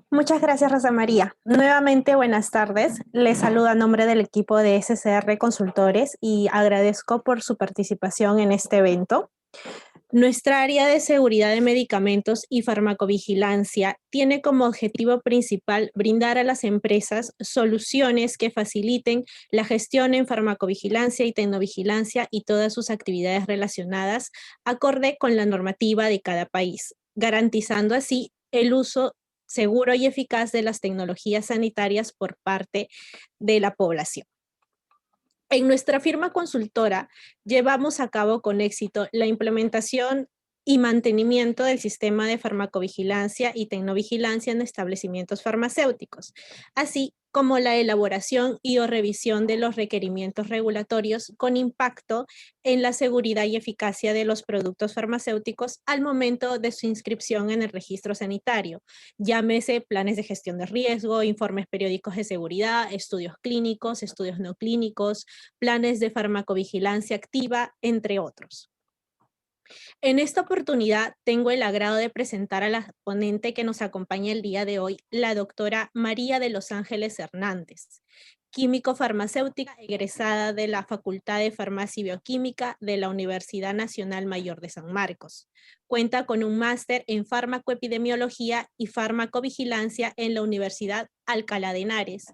Muchas gracias, Rosa María. Nuevamente, buenas tardes. Les saludo a nombre del equipo de SCR Consultores y agradezco por su participación en este evento. Nuestra área de seguridad de medicamentos y farmacovigilancia tiene como objetivo principal brindar a las empresas soluciones que faciliten la gestión en farmacovigilancia y tecnovigilancia y todas sus actividades relacionadas acorde con la normativa de cada país, garantizando así el uso seguro y eficaz de las tecnologías sanitarias por parte de la población. En nuestra firma consultora llevamos a cabo con éxito la implementación y mantenimiento del sistema de farmacovigilancia y tecnovigilancia en establecimientos farmacéuticos, así como la elaboración y o revisión de los requerimientos regulatorios con impacto en la seguridad y eficacia de los productos farmacéuticos al momento de su inscripción en el registro sanitario, llámese planes de gestión de riesgo, informes periódicos de seguridad, estudios clínicos, estudios no clínicos, planes de farmacovigilancia activa, entre otros. En esta oportunidad tengo el agrado de presentar a la ponente que nos acompaña el día de hoy, la doctora María de los Ángeles Hernández, químico farmacéutica egresada de la Facultad de Farmacia y Bioquímica de la Universidad Nacional Mayor de San Marcos. Cuenta con un máster en farmacoepidemiología y farmacovigilancia en la Universidad Alcalá de Henares,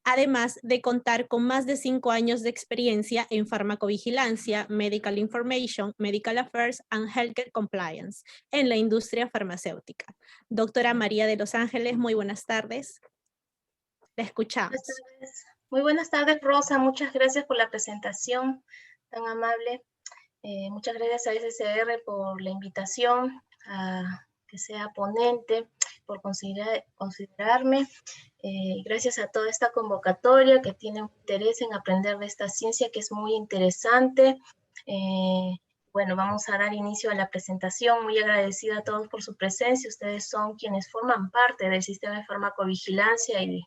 además de contar con más de 5 años de experiencia en farmacovigilancia, medical information, medical affairs and healthcare compliance en la industria farmacéutica. Doctora María de los Ángeles, muy buenas tardes. La escuchamos. Buenas tardes. Muy buenas tardes, Rosa. Muchas gracias por la presentación tan amable. Muchas gracias a SCR por la invitación a que sea ponente, por considerarme. Gracias a toda esta convocatoria que tiene un interés en aprender de esta ciencia que es muy interesante. Bueno, vamos a dar inicio a la presentación. Muy agradecida a todos por su presencia. Ustedes son quienes forman parte del sistema de farmacovigilancia y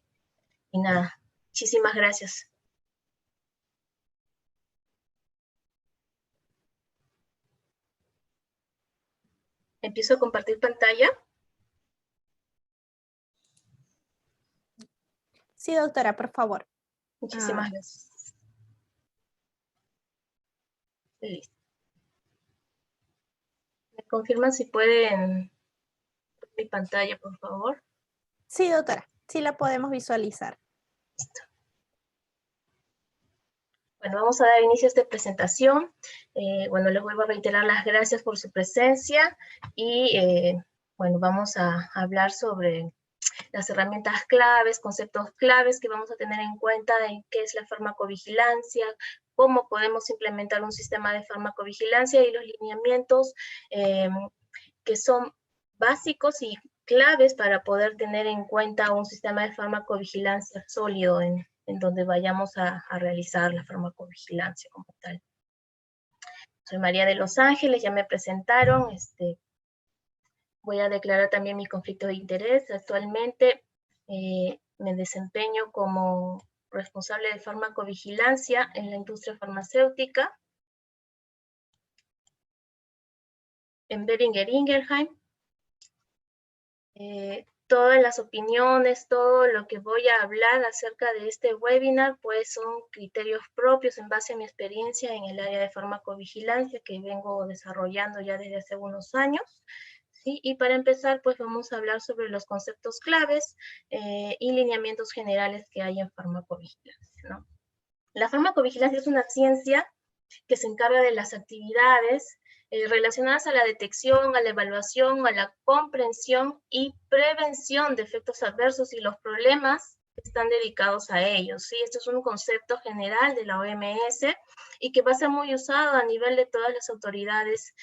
nada, muchísimas gracias. ¿Empiezo a compartir pantalla? Sí, doctora, por favor. Muchísimas gracias. Listo. ¿Me confirman si pueden ver mi pantalla, por favor? Sí, doctora, sí la podemos visualizar. Listo. Bueno, vamos a dar inicio a esta presentación. Bueno, les vuelvo a reiterar las gracias por su presencia y bueno, vamos a hablar sobre las herramientas claves, conceptos claves que vamos a tener en cuenta en qué es la farmacovigilancia, cómo podemos implementar un sistema de farmacovigilancia y los lineamientos que son básicos y claves para poder tener en cuenta un sistema de farmacovigilancia sólido en donde vayamos a realizar la farmacovigilancia como tal. Soy María de los Ángeles, ya me presentaron, voy a declarar también mi conflicto de interés. Actualmente me desempeño como responsable de farmacovigilancia en la industria farmacéutica en Boehringer Ingelheim. Todas las opiniones, todo lo que voy a hablar acerca de este webinar, pues son criterios propios en base a mi experiencia en el área de farmacovigilancia que vengo desarrollando ya desde hace unos años. ¿Sí? Y para empezar, pues vamos a hablar sobre los conceptos claves y lineamientos generales que hay en farmacovigilancia, ¿no? La farmacovigilancia es una ciencia que se encarga de las actividades relacionadas a la detección, a la evaluación, a la comprensión y prevención de efectos adversos y los problemas que están dedicados a ellos. ¿Sí? Esto es un concepto general de la OMS y que va a ser muy usado a nivel de todas las autoridades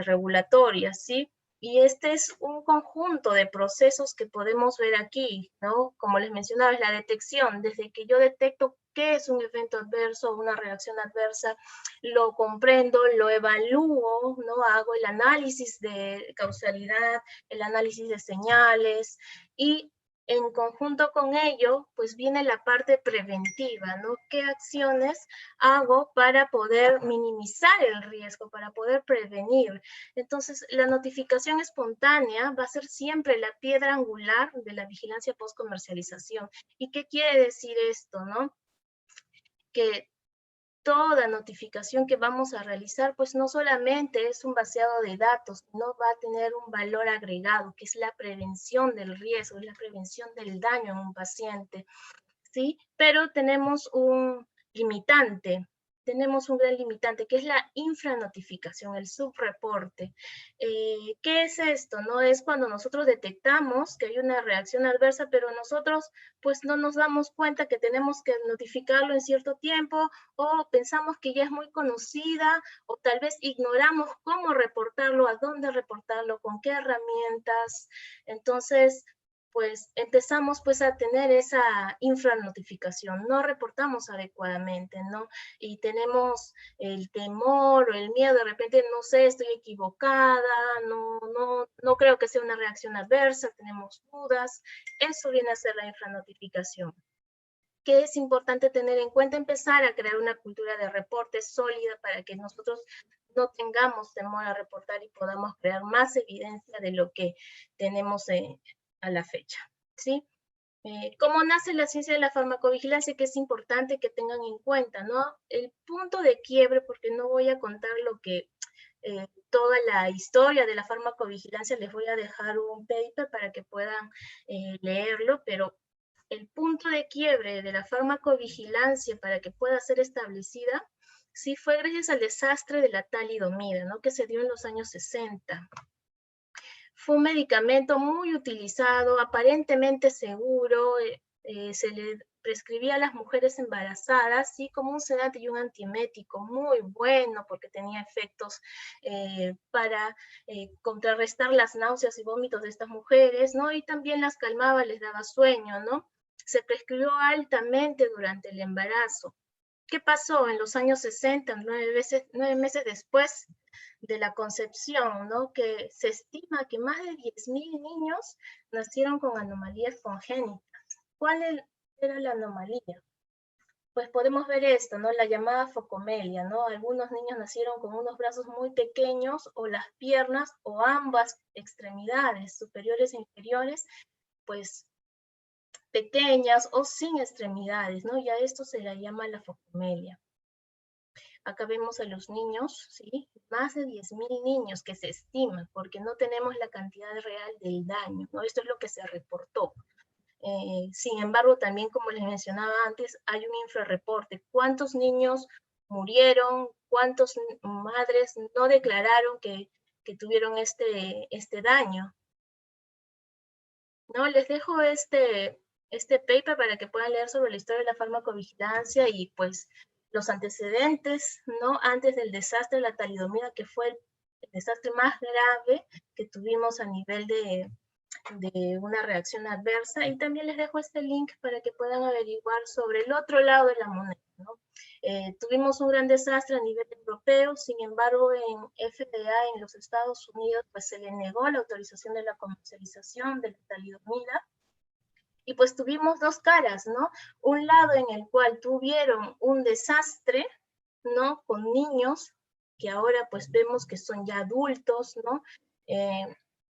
regulatorias, ¿sí? Y este es un conjunto de procesos que podemos ver aquí, ¿no? Como les mencionaba, es la detección. Desde que yo detecto qué es un evento adverso, una reacción adversa, lo comprendo, lo evalúo, ¿no? Hago el análisis de causalidad, el análisis de señales y en conjunto con ello, pues viene la parte preventiva, ¿no? ¿Qué acciones hago para poder minimizar el riesgo, para poder prevenir? Entonces, la notificación espontánea va a ser siempre la piedra angular de la vigilancia post-comercialización. ¿Y qué quiere decir esto, no? Que toda notificación que vamos a realizar, pues no solamente es un vaciado de datos, no va a tener un valor agregado, que es la prevención del riesgo, es la prevención del daño en un paciente, ¿sí? Pero tenemos un limitante, tenemos un gran limitante, que es la infranotificación, el subreporte. ¿Qué es esto? ¿No? Es cuando nosotros detectamos que hay una reacción adversa, pero nosotros pues no nos damos cuenta que tenemos que notificarlo en cierto tiempo, o pensamos que ya es muy conocida, o tal vez ignoramos cómo reportarlo, a dónde reportarlo, con qué herramientas. Entonces, pues empezamos pues a tener esa infranotificación, no reportamos adecuadamente, ¿no? Y tenemos el temor o el miedo, de repente, no sé, estoy equivocada, no creo que sea una reacción adversa, tenemos dudas, eso viene a ser la infranotificación. ¿Qué es importante tener en cuenta? Empezar a crear una cultura de reporte sólida para que nosotros no tengamos temor a reportar y podamos crear más evidencia de lo que tenemos a la fecha, ¿sí? ¿Cómo nace la ciencia de la farmacovigilancia? Que es importante que tengan en cuenta, ¿no? El punto de quiebre, porque no voy a contar lo que toda la historia de la farmacovigilancia, les voy a dejar un paper para que puedan leerlo, pero el punto de quiebre de la farmacovigilancia para que pueda ser establecida, sí fue gracias al desastre de la talidomida, ¿no? Que se dio en los años 60. Fue un medicamento muy utilizado, aparentemente seguro, se le prescribía a las mujeres embarazadas, sí, como un sedante y un antiemético muy bueno, porque tenía efectos para contrarrestar las náuseas y vómitos de estas mujeres, ¿no? Y también las calmaba, les daba sueño, ¿no? Se prescribió altamente durante el embarazo. ¿Qué pasó en los años 60, 9 meses después de la concepción, ¿no? Que se estima que más de 10.000 niños nacieron con anomalías congénitas. ¿Cuál era la anomalía? Pues podemos ver esto, ¿no? La llamada focomelia, ¿no? Algunos niños nacieron con unos brazos muy pequeños, o las piernas, o ambas extremidades, superiores e inferiores, pues pequeñas o sin extremidades, ¿no? Y a esto se le llama la focomelia. Acá vemos a los niños, ¿sí? Más de 10.000 niños que se estiman, porque no tenemos la cantidad real del daño, ¿no? Esto es lo que se reportó. Sin embargo, también, como les mencionaba antes, hay un infrarreporte. ¿Cuántos niños murieron? ¿Cuántas madres no declararon que tuvieron este daño? No, les dejo este paper para que puedan leer sobre la historia de la farmacovigilancia y pues los antecedentes, ¿no? Antes del desastre de la talidomida, que fue el desastre más grave que tuvimos a nivel de una reacción adversa. Y también les dejo este link para que puedan averiguar sobre el otro lado de la moneda, ¿no? Tuvimos un gran desastre a nivel europeo, sin embargo en FDA en los Estados Unidos pues se le negó la autorización de la comercialización de la talidomida, y pues tuvimos dos caras, ¿no? Un lado en el cual tuvieron un desastre, ¿no? Con niños que ahora pues vemos que son ya adultos, ¿no?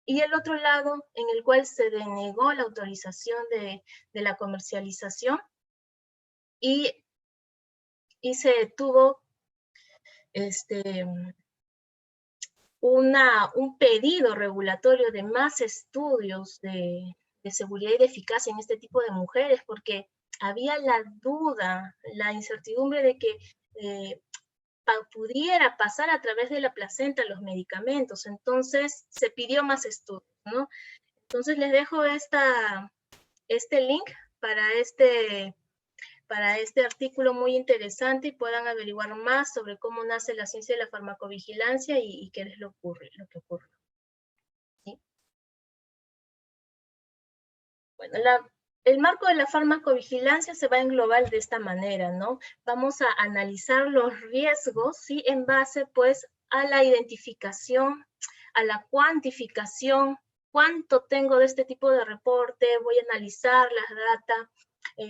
Y el otro lado en el cual se denegó la autorización de la comercialización, y se tuvo un pedido regulatorio de más estudios de seguridad y de eficacia en este tipo de mujeres, porque había la duda, la incertidumbre de que pudiera pasar a través de la placenta los medicamentos. Entonces se pidió más estudios, ¿no? Entonces les dejo este link para este artículo muy interesante, y puedan averiguar más sobre cómo nace la ciencia de la farmacovigilancia y qué es lo que ocurre. ¿Sí? Bueno, el marco de la farmacovigilancia se va a englobar de esta manera, ¿no? Vamos a analizar los riesgos, ¿sí? En base, pues, a la identificación, a la cuantificación, cuánto tengo de este tipo de reporte, voy a analizar las data,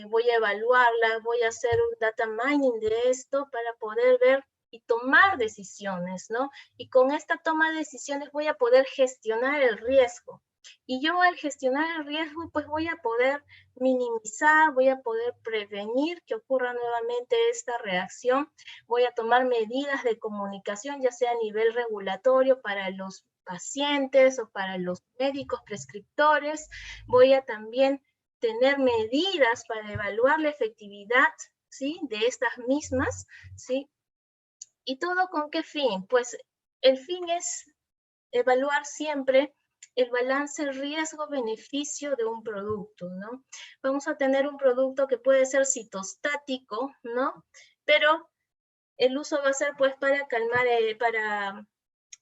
voy a evaluarla, voy a hacer un data mining de esto para poder ver y tomar decisiones, ¿no? Y con esta toma de decisiones voy a poder gestionar el riesgo. Y yo al gestionar el riesgo, pues voy a poder minimizar, voy a poder prevenir que ocurra nuevamente esta reacción, voy a tomar medidas de comunicación, ya sea a nivel regulatorio para los pacientes o para los médicos prescriptores, voy a también tener medidas para evaluar la efectividad, ¿sí?, de estas mismas, ¿sí? ¿Y todo con qué fin? Pues el fin es evaluar siempre el balance riesgo-beneficio de un producto, ¿no? Vamos a tener un producto que puede ser citostático, ¿no? Pero el uso va a ser pues para calmar, para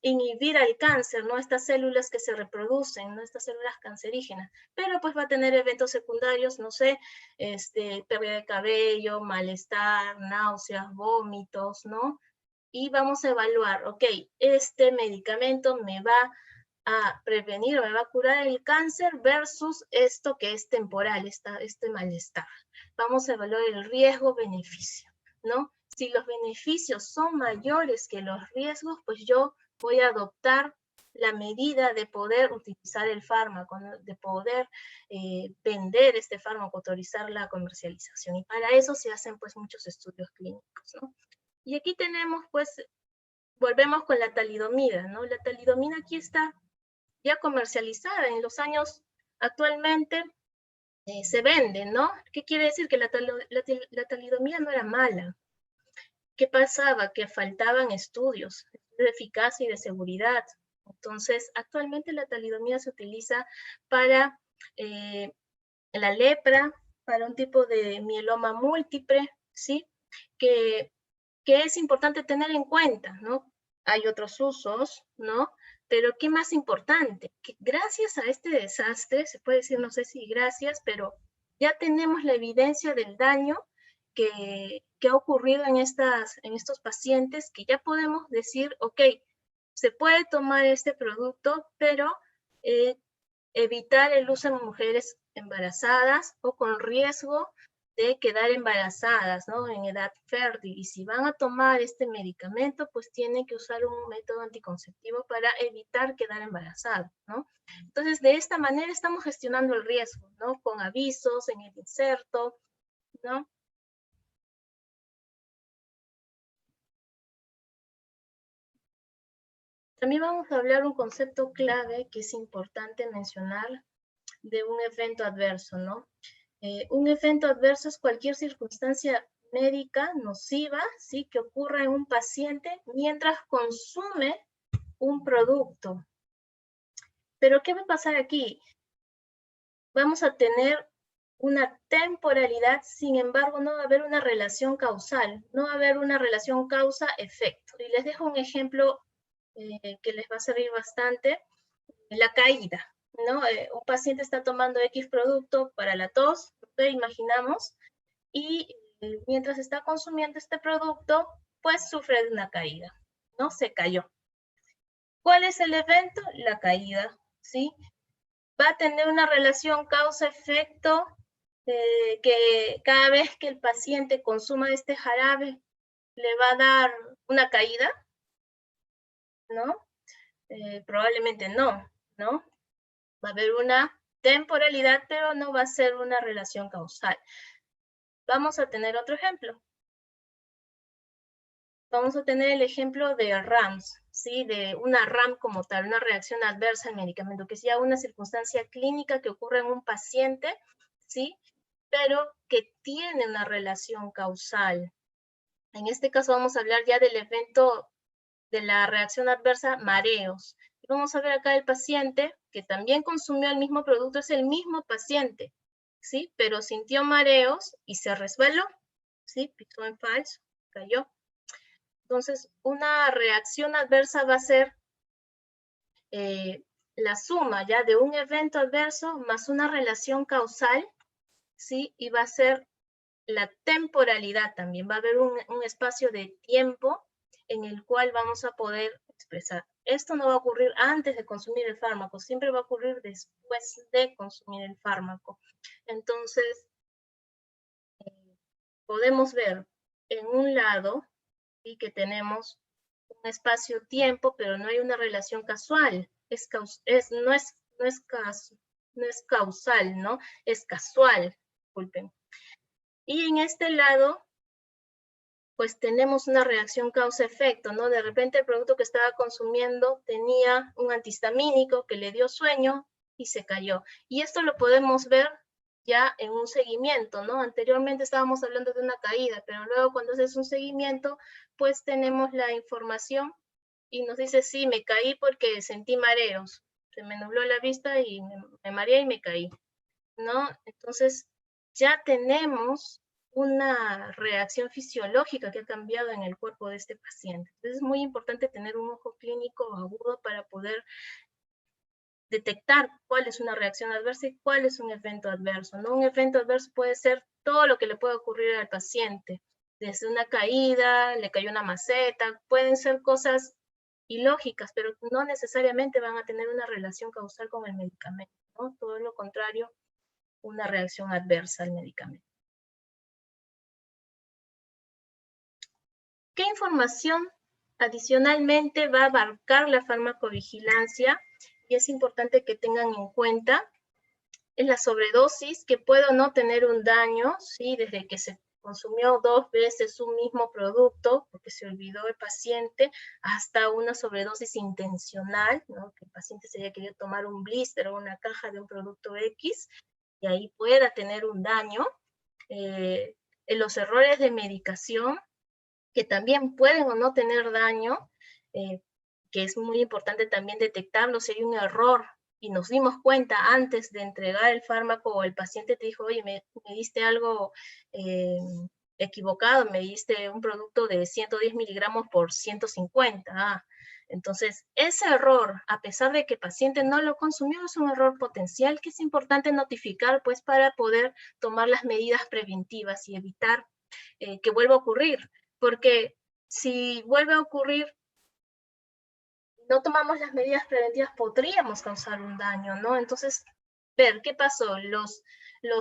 inhibir al cáncer, ¿no? Estas células que se reproducen, ¿no? Estas células cancerígenas. Pero pues va a tener eventos secundarios, no sé, pérdida de cabello, malestar, náuseas, vómitos, ¿no? Y vamos a evaluar, ok, este medicamento me va a prevenir o me va a curar el cáncer versus esto que es temporal, este malestar. Vamos a evaluar el riesgo-beneficio, ¿no? Si los beneficios son mayores que los riesgos, pues yo voy a adoptar la medida de poder utilizar el fármaco, ¿no? De poder vender este fármaco, autorizar la comercialización. Y para eso se hacen pues muchos estudios clínicos, ¿no? Y aquí tenemos pues, volvemos con la talidomida, ¿no? La talidomida aquí está ya comercializada en los años actualmente se vende, ¿no? ¿Qué quiere decir? Que la talidomida no era mala. ¿Qué pasaba? Que faltaban estudios de eficacia y de seguridad. Entonces, actualmente la talidomida se utiliza para la lepra, para un tipo de mieloma múltiple, ¿sí? Que es importante tener en cuenta, ¿no? Hay otros usos, ¿no? Pero ¿qué más importante? Que gracias a este desastre, se puede decir, no sé si gracias, pero ya tenemos la evidencia del daño que ha ocurrido en estos pacientes, que ya podemos decir, ok, se puede tomar este producto, pero evitar el uso en mujeres embarazadas o con riesgo de quedar embarazadas, ¿no? En edad fértil. Y si van a tomar este medicamento, pues tienen que usar un método anticonceptivo para evitar quedar embarazadas, ¿no? Entonces, de esta manera estamos gestionando el riesgo, ¿no? Con avisos en el inserto, ¿no? También vamos a hablar un concepto clave que es importante mencionar de un evento adverso, ¿no? Un evento adverso es cualquier circunstancia médica nociva, ¿sí?, que ocurra en un paciente mientras consume un producto. Pero ¿qué va a pasar aquí? Vamos a tener una temporalidad, sin embargo, no va a haber una relación causal, no va a haber una relación causa-efecto. Y les dejo un ejemplo que les va a servir bastante, la caída, ¿no? Un paciente está tomando X producto para la tos, ¿okay? Imaginamos, y mientras está consumiendo este producto, pues sufre de una caída, ¿no? Se cayó. ¿Cuál es el evento? La caída, ¿sí? Va a tener una relación causa-efecto, que cada vez que el paciente consuma este jarabe, le va a dar una caída, ¿no? Probablemente no, ¿no? Va a haber una temporalidad, pero no va a ser una relación causal. Vamos a tener otro ejemplo. Vamos a tener el ejemplo de RAMS, ¿sí? De una RAM como tal, una reacción adversa al medicamento, que sea una circunstancia clínica que ocurre en un paciente, ¿sí? Pero que tiene una relación causal. En este caso vamos a hablar ya del evento de la reacción adversa, mareos. Vamos a ver acá el paciente que también consumió el mismo producto, es el mismo paciente, ¿sí? Pero sintió mareos y se resbaló, ¿sí? Pisó en falso, cayó. Entonces, una reacción adversa va a ser la suma ya de un evento adverso más una relación causal, ¿sí? Y va a ser la temporalidad también. Va a haber un espacio de tiempo en el cual vamos a poder expresar. Esto no va a ocurrir antes de consumir el fármaco, siempre va a ocurrir después de consumir el fármaco. Entonces, podemos ver en un lado y que tenemos un espacio-tiempo, pero no hay una relación casual. No es causal, ¿no? Es casual, disculpen. Y en este lado, pues tenemos una reacción causa-efecto, ¿no? De repente el producto que estaba consumiendo tenía un antihistamínico que le dio sueño y se cayó. Y esto lo podemos ver ya en un seguimiento, ¿no? Anteriormente estábamos hablando de una caída, pero luego cuando haces un seguimiento, pues tenemos la información y nos dice, sí, me caí porque sentí mareos. Se me nubló la vista y me mareé y me caí, ¿no? Entonces, ya tenemos una reacción fisiológica que ha cambiado en el cuerpo de este paciente. Entonces, es muy importante tener un ojo clínico agudo para poder detectar cuál es una reacción adversa y cuál es un evento adverso, ¿no? Un evento adverso puede ser todo lo que le puede ocurrir al paciente, desde una caída, le cayó una maceta, pueden ser cosas ilógicas, pero no necesariamente van a tener una relación causal con el medicamento, ¿no? Todo lo contrario, una reacción adversa al medicamento. ¿Qué información adicionalmente va a abarcar la farmacovigilancia? Y es importante que tengan en cuenta es la sobredosis, que puede o no tener un daño, ¿sí? Desde que se consumió 2 veces un mismo producto, porque se olvidó el paciente, hasta una sobredosis intencional, ¿no? Que el paciente se haya querido tomar un blister o una caja de un producto X, y ahí pueda tener un daño. En los errores de medicación, que también pueden o no tener daño, que es muy importante también detectarlo si hay un error y nos dimos cuenta antes de entregar el fármaco o el paciente te dijo, oye, me diste algo equivocado, me diste un producto de 110 miligramos por 150. Entonces, ese error, a pesar de que el paciente no lo consumió, es un error potencial que es importante notificar, pues, para poder tomar las medidas preventivas y evitar que vuelva a ocurrir. Porque si vuelve a ocurrir, no tomamos las medidas preventivas, podríamos causar un daño, ¿no? Entonces, ver qué pasó. Los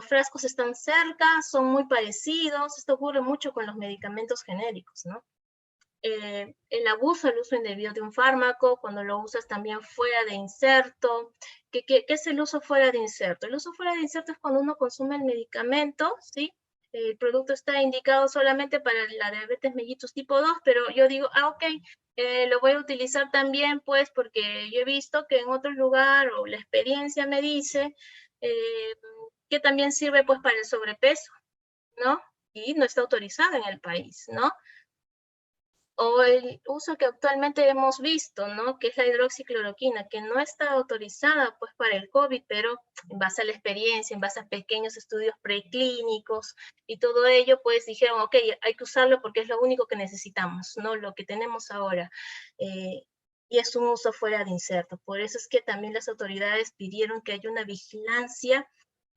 frascos están cerca, son muy parecidos. Esto ocurre mucho con los medicamentos genéricos, ¿no? El abuso, el uso indebido de un fármaco, cuando lo usas también fuera de inserto. ¿Qué es el uso fuera de inserto? El uso fuera de inserto es cuando uno consume el medicamento, ¿sí? El producto está indicado solamente para la diabetes mellitus tipo 2, pero yo digo, ok, lo voy a utilizar también, pues, porque yo he visto que en otro lugar, o la experiencia me dice, que también sirve, pues, para el sobrepeso, ¿no? Y no está autorizado en el país, ¿no? O el uso que actualmente hemos visto, ¿no? Que es la hidroxicloroquina, que no está autorizada, pues, para el COVID, pero en base a la experiencia, en base a pequeños estudios preclínicos y todo ello, pues, dijeron, ok, hay que usarlo porque es lo único que necesitamos, ¿no? Lo que tenemos ahora. Y es un uso fuera de inserto. Por eso es que también las autoridades pidieron que haya una vigilancia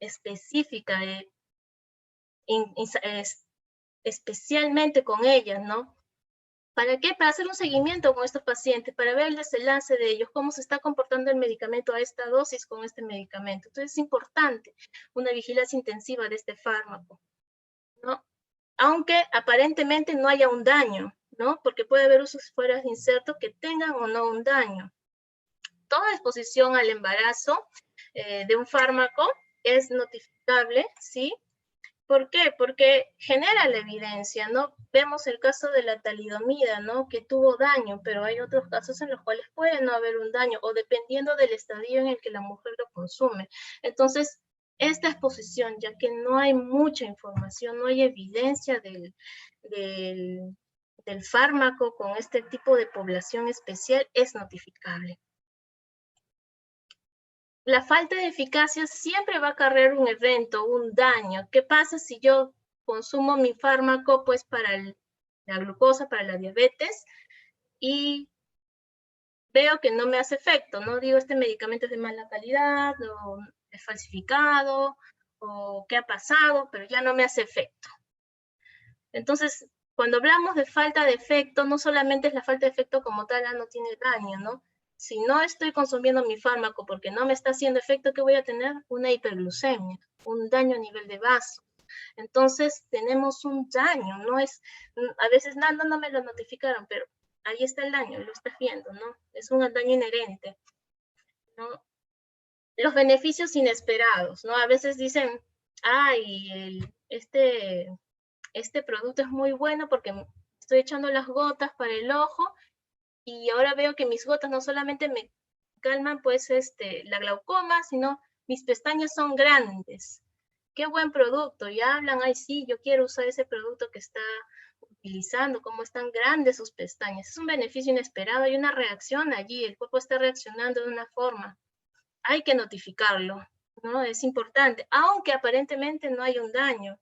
específica, especialmente con ellas, ¿no? ¿Para qué? Para hacer un seguimiento con estos pacientes, para ver el desenlace de ellos, cómo se está comportando el medicamento a esta dosis con este medicamento. Entonces es importante una vigilancia intensiva de este fármaco, ¿no? Aunque aparentemente no haya un daño, ¿no? Porque puede haber usos fuera de inserto que tengan o no un daño. Toda exposición al embarazo de un fármaco es notificable, ¿sí? ¿Por qué? Porque genera la evidencia, ¿no? Vemos el caso de la talidomida, ¿no? Que tuvo daño, pero hay otros casos en los cuales puede no haber un daño, o dependiendo del estadio en el que la mujer lo consume. Entonces, esta exposición, ya que no hay mucha información, no hay evidencia del fármaco con este tipo de población especial, es notificable. La falta de eficacia siempre va a acarrear un evento, un daño. ¿Qué pasa si yo consumo mi fármaco, pues, para la glucosa, para la diabetes, y veo que no me hace efecto, ¿no? Digo, este medicamento es de mala calidad, o es falsificado, o qué ha pasado, pero ya no me hace efecto. Entonces, cuando hablamos de falta de efecto, no solamente es la falta de efecto como tal, no tiene daño, ¿no? Si no estoy consumiendo mi fármaco porque no me está haciendo efecto, ¿qué voy a tener? Una hiperglucemia, un daño a nivel de vaso. Entonces tenemos un daño, no es, a veces no me lo notificaron, pero ahí está el daño, lo estás viendo, ¿no? Es un daño inherente, ¿no? Los beneficios inesperados, ¿no? A veces dicen, ay, este producto es muy bueno porque estoy echando las gotas para el ojo y ahora veo que mis gotas no solamente me calman pues la glaucoma, sino mis pestañas son grandes. Qué buen producto. Y hablan, ay sí, yo quiero usar ese producto que está utilizando, cómo están grandes sus pestañas. Es un beneficio inesperado, hay una reacción allí, el cuerpo está reaccionando de una forma. Hay que notificarlo, ¿no? Es importante, aunque aparentemente no hay un daño.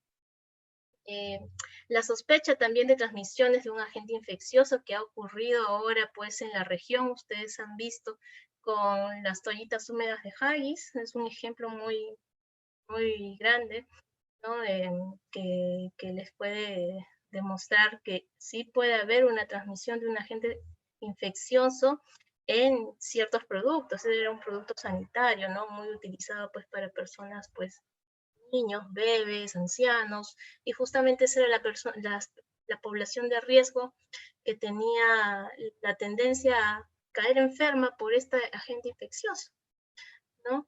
La sospecha también de transmisiones de un agente infeccioso que ha ocurrido ahora pues en la región, ustedes han visto con las toallitas húmedas de Haggis, es un ejemplo muy, muy grande, ¿no? Que les puede demostrar que sí puede haber una transmisión de un agente infeccioso en ciertos productos. Era un producto sanitario, ¿no? Muy utilizado pues para personas pues niños, bebés, ancianos, y justamente esa era la población de riesgo que tenía la tendencia a caer enferma por este agente infeccioso, ¿no?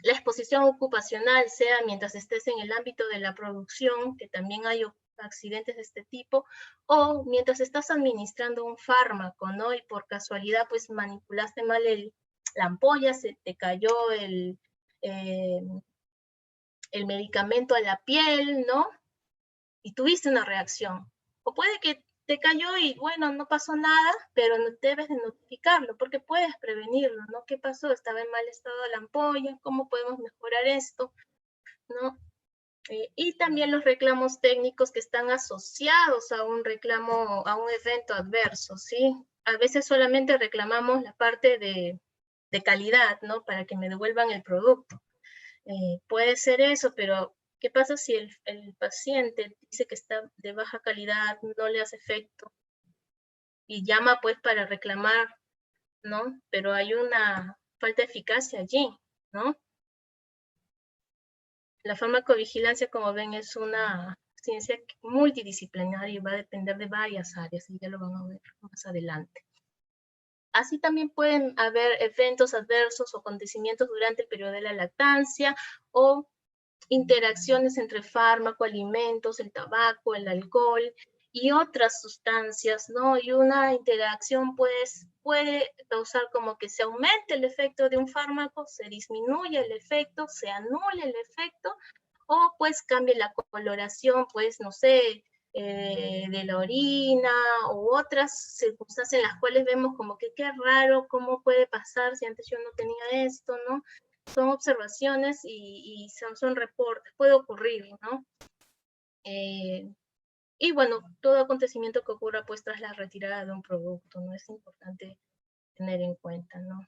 La exposición ocupacional, sea mientras estés en el ámbito de la producción, que también hay accidentes de este tipo, o mientras estás administrando un fármaco, ¿no? Y por casualidad, pues manipulaste mal la ampolla, se te cayó el medicamento a la piel, ¿no? Y tuviste una reacción. O puede que te cayó y bueno, no pasó nada, pero no debes de notificarlo porque puedes prevenirlo, ¿no? ¿Qué pasó? Estaba en mal estado la ampolla, ¿cómo podemos mejorar esto? ¿No? Y también los reclamos técnicos que están asociados a un reclamo, a un evento adverso, ¿sí? A veces solamente reclamamos la parte de calidad, ¿no? Para que me devuelvan el producto. Puede ser eso, pero ¿qué pasa si el paciente dice que está de baja calidad, no le hace efecto y llama pues para reclamar, ¿no? Pero hay una falta de eficacia allí, ¿no? La farmacovigilancia, como ven, es una ciencia multidisciplinaria y va a depender de varias áreas y ya lo van a ver más adelante. Así también pueden haber eventos adversos o acontecimientos durante el periodo de la lactancia o interacciones entre fármaco, alimentos, el tabaco, el alcohol y otras sustancias, ¿no? Y una interacción pues puede causar como que se aumente el efecto de un fármaco, se disminuye el efecto, se anule el efecto, o pues cambie la coloración, pues no sé, de la orina u otras circunstancias en las cuales vemos como que qué raro, cómo puede pasar si antes yo no tenía esto, ¿no? Son observaciones y son reportes, puede ocurrir, ¿no? Y bueno, todo acontecimiento que ocurra pues tras la retirada de un producto, ¿no? Es importante tener en cuenta, ¿no?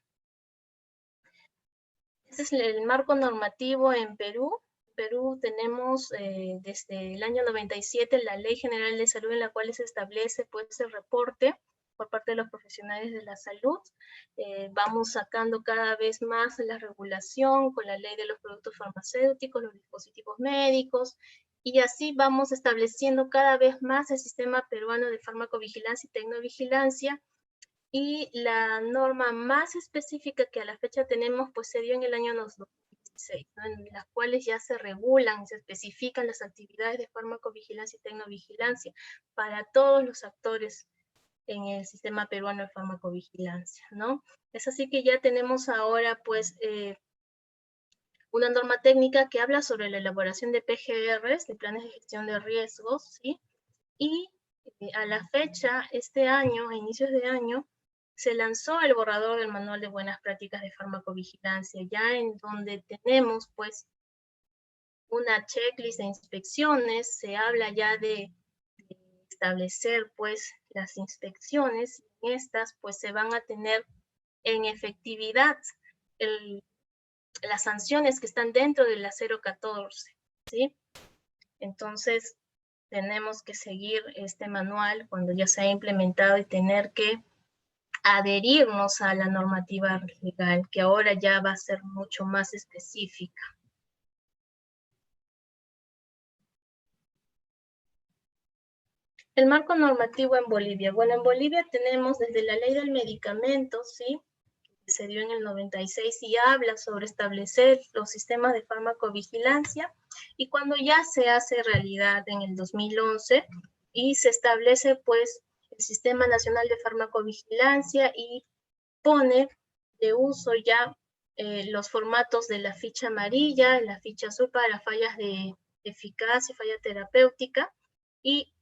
Este es el marco normativo en Perú. En Perú tenemos desde el año 97 la Ley General de Salud en la cual se establece pues el reporte por parte de los profesionales de la salud. Vamos sacando cada vez más la regulación con la ley de los productos farmacéuticos, los dispositivos médicos, y así vamos estableciendo cada vez más el sistema peruano de farmacovigilancia y tecnovigilancia. Y la norma más específica que a la fecha tenemos, pues se dio en el año 2016, ¿no? En las cuales ya se regulan, se especifican las actividades de farmacovigilancia y tecnovigilancia para todos los actores en el sistema peruano de farmacovigilancia, ¿no? Es así que ya tenemos ahora, pues, una norma técnica que habla sobre la elaboración de PGRs, de planes de gestión de riesgos, ¿sí? Y a la fecha, este año, a inicios de año, se lanzó el borrador del Manual de Buenas Prácticas de Farmacovigilancia, ya en donde tenemos, pues, una checklist de inspecciones, se habla ya de establecer, pues, las inspecciones, y en estas, pues, se van a tener en efectividad las sanciones que están dentro de la 014, ¿sí? Entonces, tenemos que seguir este manual cuando ya se ha implementado y tener que adherirnos a la normativa legal, que ahora ya va a ser mucho más específica. El marco normativo en Bolivia. Bueno, en Bolivia tenemos desde la ley del medicamento, ¿sí?, que se dio en el 96 y habla sobre establecer los sistemas de farmacovigilancia, y cuando ya se hace realidad en el 2011 y se establece pues el Sistema Nacional de Farmacovigilancia y pone de uso ya los formatos de la ficha amarilla, la ficha azul para fallas de eficacia, falla terapéutica, y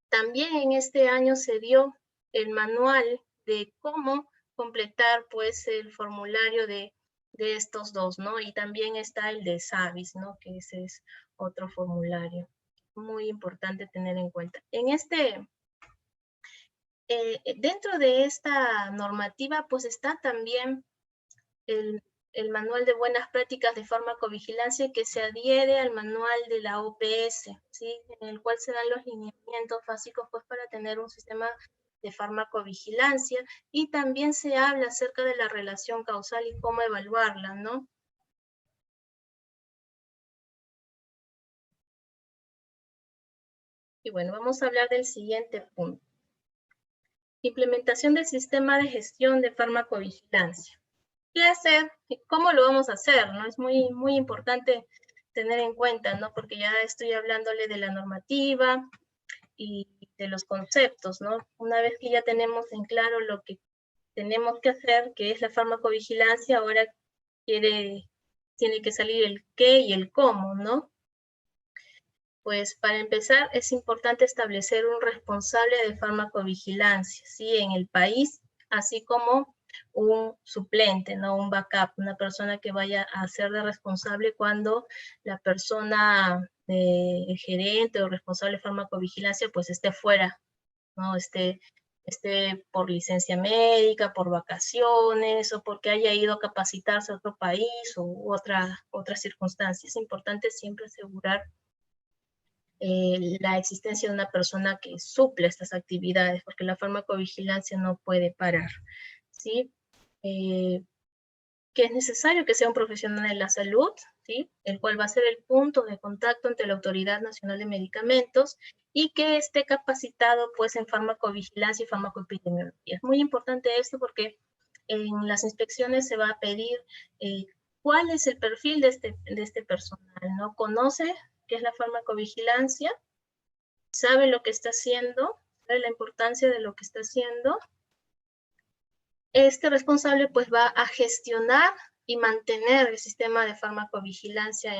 también en este año se dio el manual de cómo completar pues el formulario de estos dos, ¿no? Y también está el de SAVIS, ¿no? Que ese es otro formulario muy importante tener en cuenta. Dentro de esta normativa pues está también el manual de buenas prácticas de farmacovigilancia, que se adhiere al manual de la OPS, ¿sí?, en el cual se dan los lineamientos básicos pues para tener un sistema de farmacovigilancia, y también se habla acerca de la relación causal y cómo evaluarla, ¿no? Y bueno, vamos a hablar del siguiente punto. Implementación del sistema de gestión de farmacovigilancia. ¿Qué hacer? ¿Cómo lo vamos a hacer? ¿No? Es muy, muy importante tener en cuenta, ¿no? Porque ya estoy hablándole de la normativa y de los conceptos, ¿no? Una vez que ya tenemos en claro lo que tenemos que hacer, que es la farmacovigilancia, ahora tiene que salir el qué y el cómo, ¿no? Pues para empezar es importante establecer un responsable de farmacovigilancia, ¿sí?, en el país, así como un suplente, ¿no?, un backup, una persona que vaya a ser de responsable cuando la persona, el gerente o responsable de farmacovigilancia, pues esté fuera, ¿no?, esté por licencia médica, por vacaciones, o porque haya ido a capacitarse a otro país u otra circunstancia. Es importante siempre asegurar la existencia de una persona que suple estas actividades, porque la farmacovigilancia no puede parar, ¿sí? Que es necesario que sea un profesional de la salud, ¿sí?, el cual va a ser el punto de contacto ante la Autoridad Nacional de Medicamentos, y que esté capacitado pues en farmacovigilancia y farmacoepidemiología. Es muy importante esto porque en las inspecciones se va a pedir cuál es el perfil de este personal, ¿no? ¿Conoce qué es la farmacovigilancia? ¿Sabe lo que está haciendo? ¿Sabe la importancia de lo que está haciendo? Este responsable pues va a gestionar y mantener el sistema de farmacovigilancia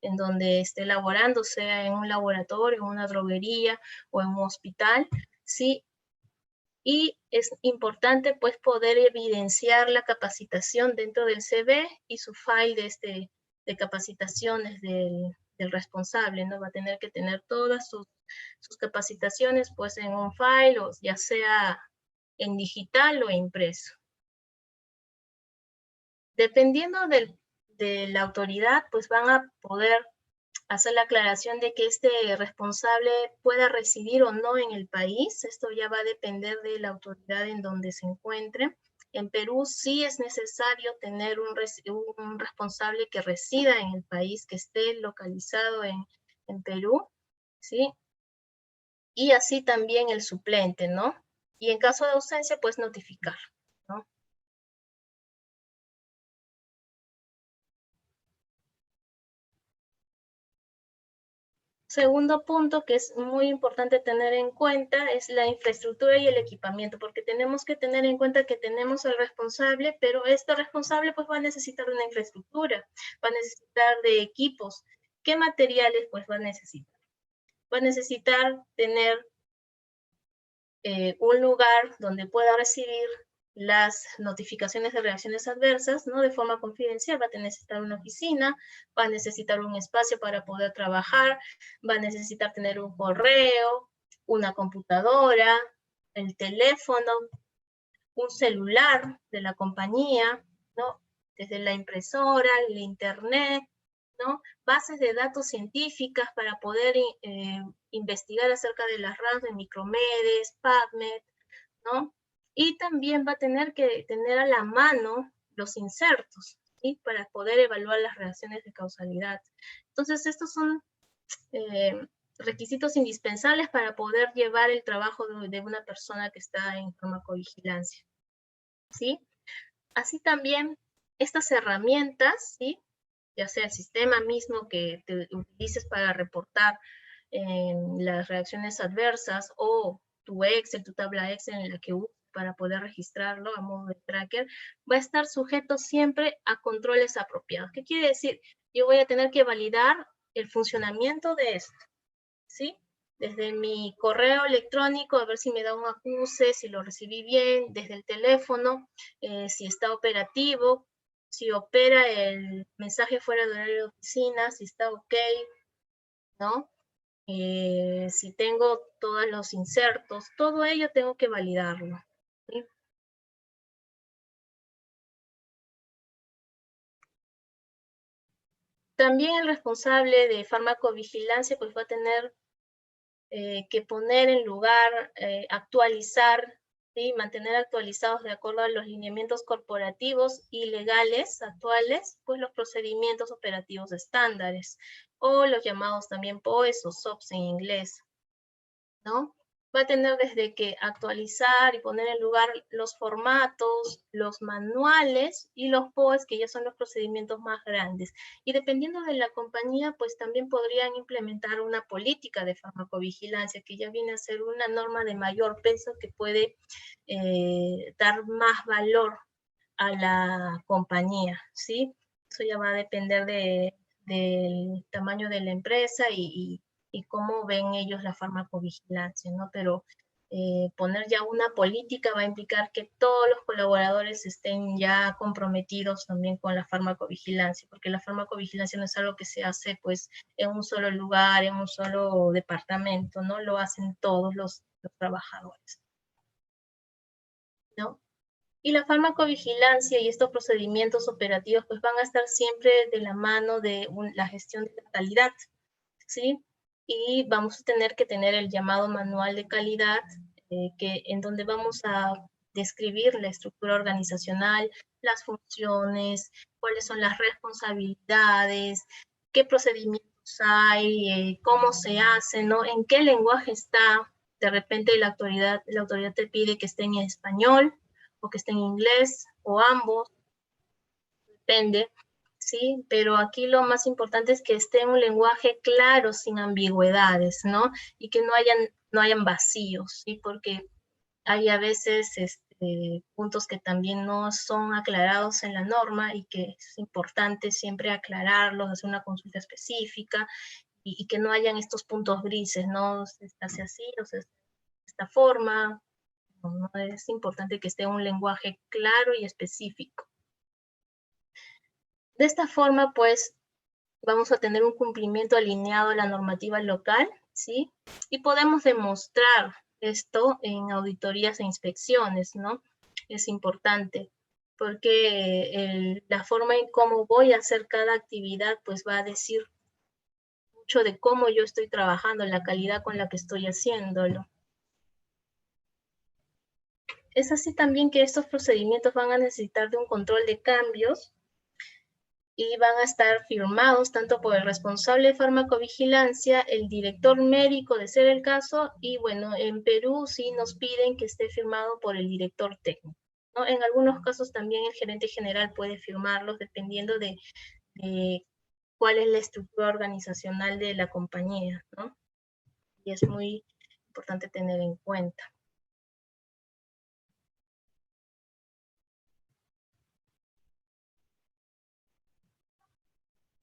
en donde esté laborando, sea en un laboratorio, en una droguería o en un hospital, ¿sí? Y es importante pues poder evidenciar la capacitación dentro del CV y su file de capacitaciones del responsable, ¿no? Va a tener que tener todas sus capacitaciones pues en un file, o ya sea en digital o impreso. Dependiendo de la autoridad, pues van a poder hacer la aclaración de que este responsable pueda residir o no en el país. Esto ya va a depender de la autoridad en donde se encuentre. En Perú sí es necesario tener un responsable que resida en el país, que esté localizado en Perú, ¿sí? Y así también el suplente, ¿no? Y en caso de ausencia, pues notificar, ¿no? Segundo punto que es muy importante tener en cuenta es la infraestructura y el equipamiento, porque tenemos que tener en cuenta que tenemos al responsable, pero este responsable pues va a necesitar de una infraestructura, va a necesitar de equipos. ¿Qué materiales pues va a necesitar? Va a necesitar tener un lugar donde pueda recibir las notificaciones de reacciones adversas, ¿no?, de forma confidencial. Va a necesitar una oficina, va a necesitar un espacio para poder trabajar, va a necesitar tener un correo, una computadora, el teléfono, un celular de la compañía, ¿no?, desde la impresora, el internet, ¿no? Bases de datos científicas para poder investigar acerca de las RAMs de Micromedes, PubMed, ¿no? Y también va a tener que tener a la mano los insertos, ¿sí? Para poder evaluar las reacciones de causalidad. Entonces, estos son requisitos indispensables para poder llevar el trabajo de una persona que está en farmacovigilancia, ¿sí? Así también, estas herramientas, ¿sí? Ya sea el sistema mismo que te utilices para reportar las reacciones adversas, o tu Excel, tu tabla Excel en la que usas para poder registrarlo a modo de tracker, va a estar sujeto siempre a controles apropiados. ¿Qué quiere decir? Yo voy a tener que validar el funcionamiento de esto, ¿sí? Desde mi correo electrónico, a ver si me da un acuse, si lo recibí bien, desde el teléfono, si está operativo, si opera el mensaje fuera de horario de oficina, si está ok, ¿no? Si tengo todos los insertos, todo ello tengo que validarlo, ¿sí? También el responsable de farmacovigilancia pues va a tener que poner en lugar, actualizar, ¿sí? Mantener actualizados de acuerdo a los lineamientos corporativos y legales actuales, pues los procedimientos operativos estándares, o los llamados también POEs o SOPs en inglés, ¿no? Va a tener desde que actualizar y poner en lugar los formatos, los manuales y los POEs, que ya son los procedimientos más grandes. Y dependiendo de la compañía, pues también podrían implementar una política de farmacovigilancia, que ya viene a ser una norma de mayor peso que puede dar más valor a la compañía, ¿sí? Eso ya va a depender del tamaño de la empresa y cómo ven ellos la farmacovigilancia, ¿no? Pero poner ya una política va a implicar que todos los colaboradores estén ya comprometidos también con la farmacovigilancia, porque la farmacovigilancia no es algo que se hace pues en un solo lugar, en un solo departamento, ¿no? Lo hacen todos los trabajadores, ¿no? Y la farmacovigilancia y estos procedimientos operativos pues van a estar siempre de la mano de la gestión de la calidad, ¿sí? Y vamos a tener que tener el llamado manual de calidad, en donde vamos a describir la estructura organizacional, las funciones, cuáles son las responsabilidades, qué procedimientos hay, cómo se hace, ¿no? En qué lenguaje está. De repente la autoridad te pide que esté en español, o que esté en inglés, o ambos, depende, ¿sí? Pero aquí lo más importante es que esté en un lenguaje claro, sin ambigüedades, ¿no? Y que no hayan vacíos, ¿sí? Porque hay a veces puntos que también no son aclarados en la norma y que es importante siempre aclararlos, hacer una consulta específica y que no hayan estos puntos grises, ¿no? Se hace así, o sea, de esta forma, ¿no? Es importante que esté en un lenguaje claro y específico. De esta forma, pues, vamos a tener un cumplimiento alineado a la normativa local, ¿sí? Y podemos demostrar esto en auditorías e inspecciones, ¿no? Es importante, porque la forma en cómo voy a hacer cada actividad, pues va a decir mucho de cómo yo estoy trabajando, la calidad con la que estoy haciéndolo. Es así también que estos procedimientos van a necesitar de un control de cambios y van a estar firmados tanto por el responsable de farmacovigilancia, el director médico de ser el caso, y bueno, en Perú sí nos piden que esté firmado por el director técnico, ¿no? En algunos casos también el gerente general puede firmarlos dependiendo de cuál es la estructura organizacional de la compañía, ¿no? Y es muy importante tener en cuenta.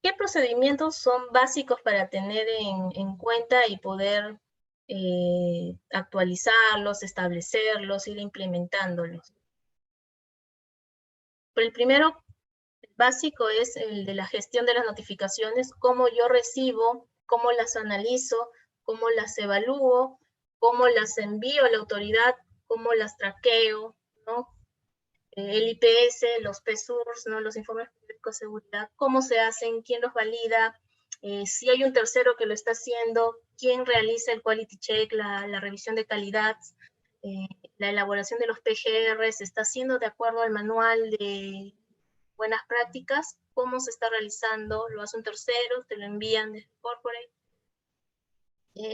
¿Qué procedimientos son básicos para tener en cuenta y poder actualizarlos, establecerlos, ir implementándolos? Pero el primero básico es el de la gestión de las notificaciones, cómo yo recibo, cómo las analizo, cómo las evalúo, cómo las envío a la autoridad, cómo las traqueo, ¿no? El IPS, los PSURs, ¿no? Los informes seguridad, cómo se hacen, quién los valida, si hay un tercero que lo está haciendo, quién realiza el quality check, la revisión de calidad, la elaboración de los PGR, se está haciendo de acuerdo al manual de buenas prácticas, cómo se está realizando, lo hace un tercero, te lo envían de corporate.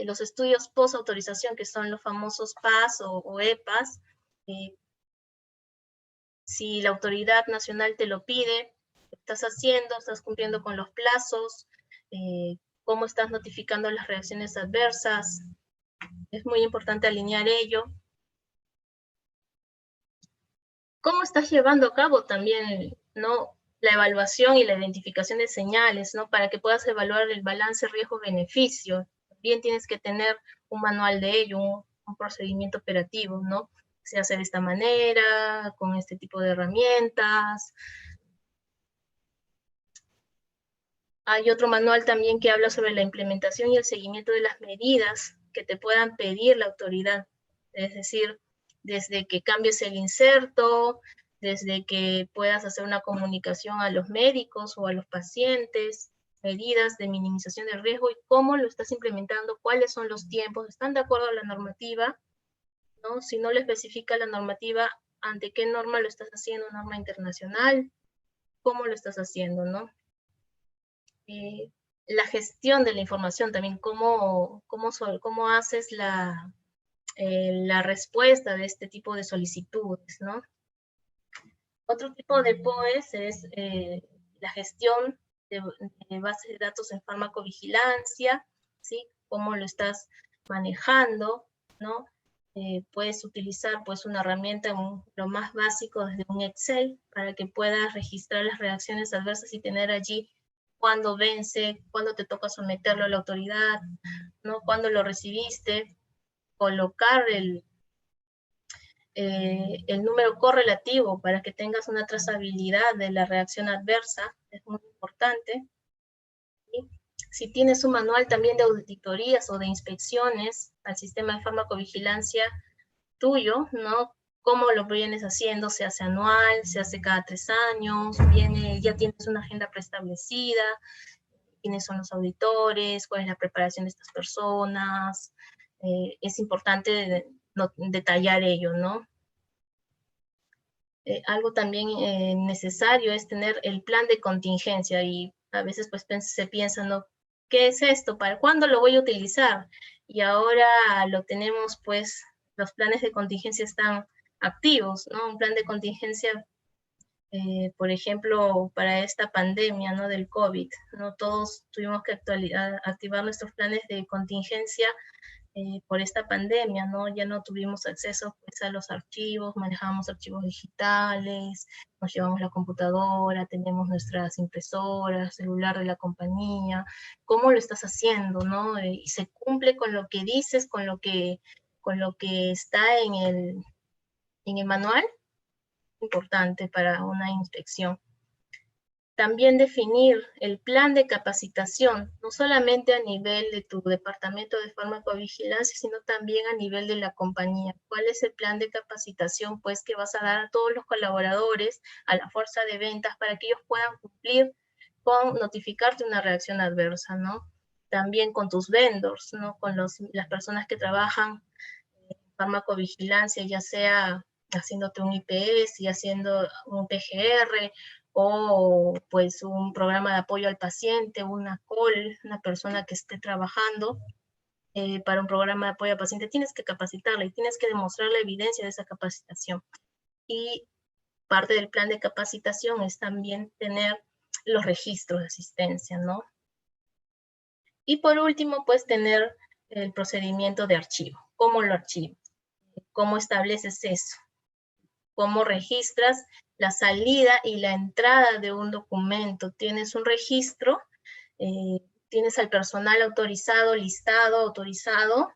Los estudios post-autorización, que son los famosos PAS o EPAS, si la autoridad nacional te lo pide, ¿lo estás haciendo? ¿Estás cumpliendo con los plazos? ¿Cómo estás notificando las reacciones adversas? Es muy importante alinear ello. ¿Cómo estás llevando a cabo también, ¿no?, la evaluación y la identificación de señales, ¿no?, para que puedas evaluar el balance riesgo-beneficio? También tienes que tener un manual de ello, un procedimiento operativo, ¿no? Se hace de esta manera, con este tipo de herramientas. Hay otro manual también que habla sobre la implementación y el seguimiento de las medidas que te puedan pedir la autoridad. Es decir, desde que cambies el inserto, desde que puedas hacer una comunicación a los médicos o a los pacientes, medidas de minimización del riesgo y cómo lo estás implementando, cuáles son los tiempos, están de acuerdo a la normativa, ¿no? Si no lo especifica la normativa, ¿ante qué norma lo estás haciendo? ¿Norma internacional? ¿Cómo lo estás haciendo, no? La gestión de la información también, cómo haces la respuesta de este tipo de solicitudes, ¿no? Otro tipo de POEs es la gestión de bases de datos en farmacovigilancia, ¿sí? Cómo lo estás manejando, ¿no? Puedes utilizar pues una herramienta, lo más básico desde un Excel, para que puedas registrar las reacciones adversas y tener allí cuándo vence, cuándo te toca someterlo a la autoridad, ¿no? Cuándo lo recibiste, colocar el número correlativo para que tengas una trazabilidad de la reacción adversa, es muy importante. ¿Sí? Si tienes un manual también de auditorías o de inspecciones al sistema de farmacovigilancia tuyo, ¿no? ¿Cómo lo vienes haciendo? ¿Se hace anual? ¿Se hace cada 3 años? ¿Ya tienes una agenda preestablecida? ¿Quiénes son los auditores? ¿Cuál es la preparación de estas personas? Es importante detallar ello, ¿no? Algo también necesario es tener el plan de contingencia, y a veces pues se piensa, ¿no? ¿Qué es esto? ¿Para cuándo lo voy a utilizar? Y ahora lo tenemos, pues los planes de contingencia están activos, ¿no? Un plan de contingencia, por ejemplo, para esta pandemia, ¿no?, del COVID, ¿no? Todos tuvimos que activar nuestros planes de contingencia por esta pandemia, ¿no? Ya no tuvimos acceso pues, a los archivos, manejábamos archivos digitales, nos llevamos la computadora, tenemos nuestras impresoras, celular de la compañía. ¿Cómo lo estás haciendo, no? Y se cumple con lo que dices, con lo que está en el manual, importante para una inspección. También definir el plan de capacitación, no solamente a nivel de tu departamento de farmacovigilancia, sino también a nivel de la compañía. ¿Cuál es el plan de capacitación pues, que vas a dar a todos los colaboradores, a la fuerza de ventas, para que ellos puedan cumplir con notificarte una reacción adversa, ¿no? También con tus vendors, ¿no? Con las personas que trabajan en farmacovigilancia, ya sea haciéndote un IPS y haciendo un PGR, o pues un programa de apoyo al paciente, una call, una persona que esté trabajando para un programa de apoyo al paciente, tienes que capacitarla y tienes que demostrar la evidencia de esa capacitación. Y parte del plan de capacitación es también tener los registros de asistencia, ¿no? Y por último, pues tener el procedimiento de archivo. ¿Cómo lo archivas? ¿Cómo estableces eso? ¿Cómo registras la salida y la entrada de un documento? Tienes un registro, tienes al personal autorizado, listado, autorizado,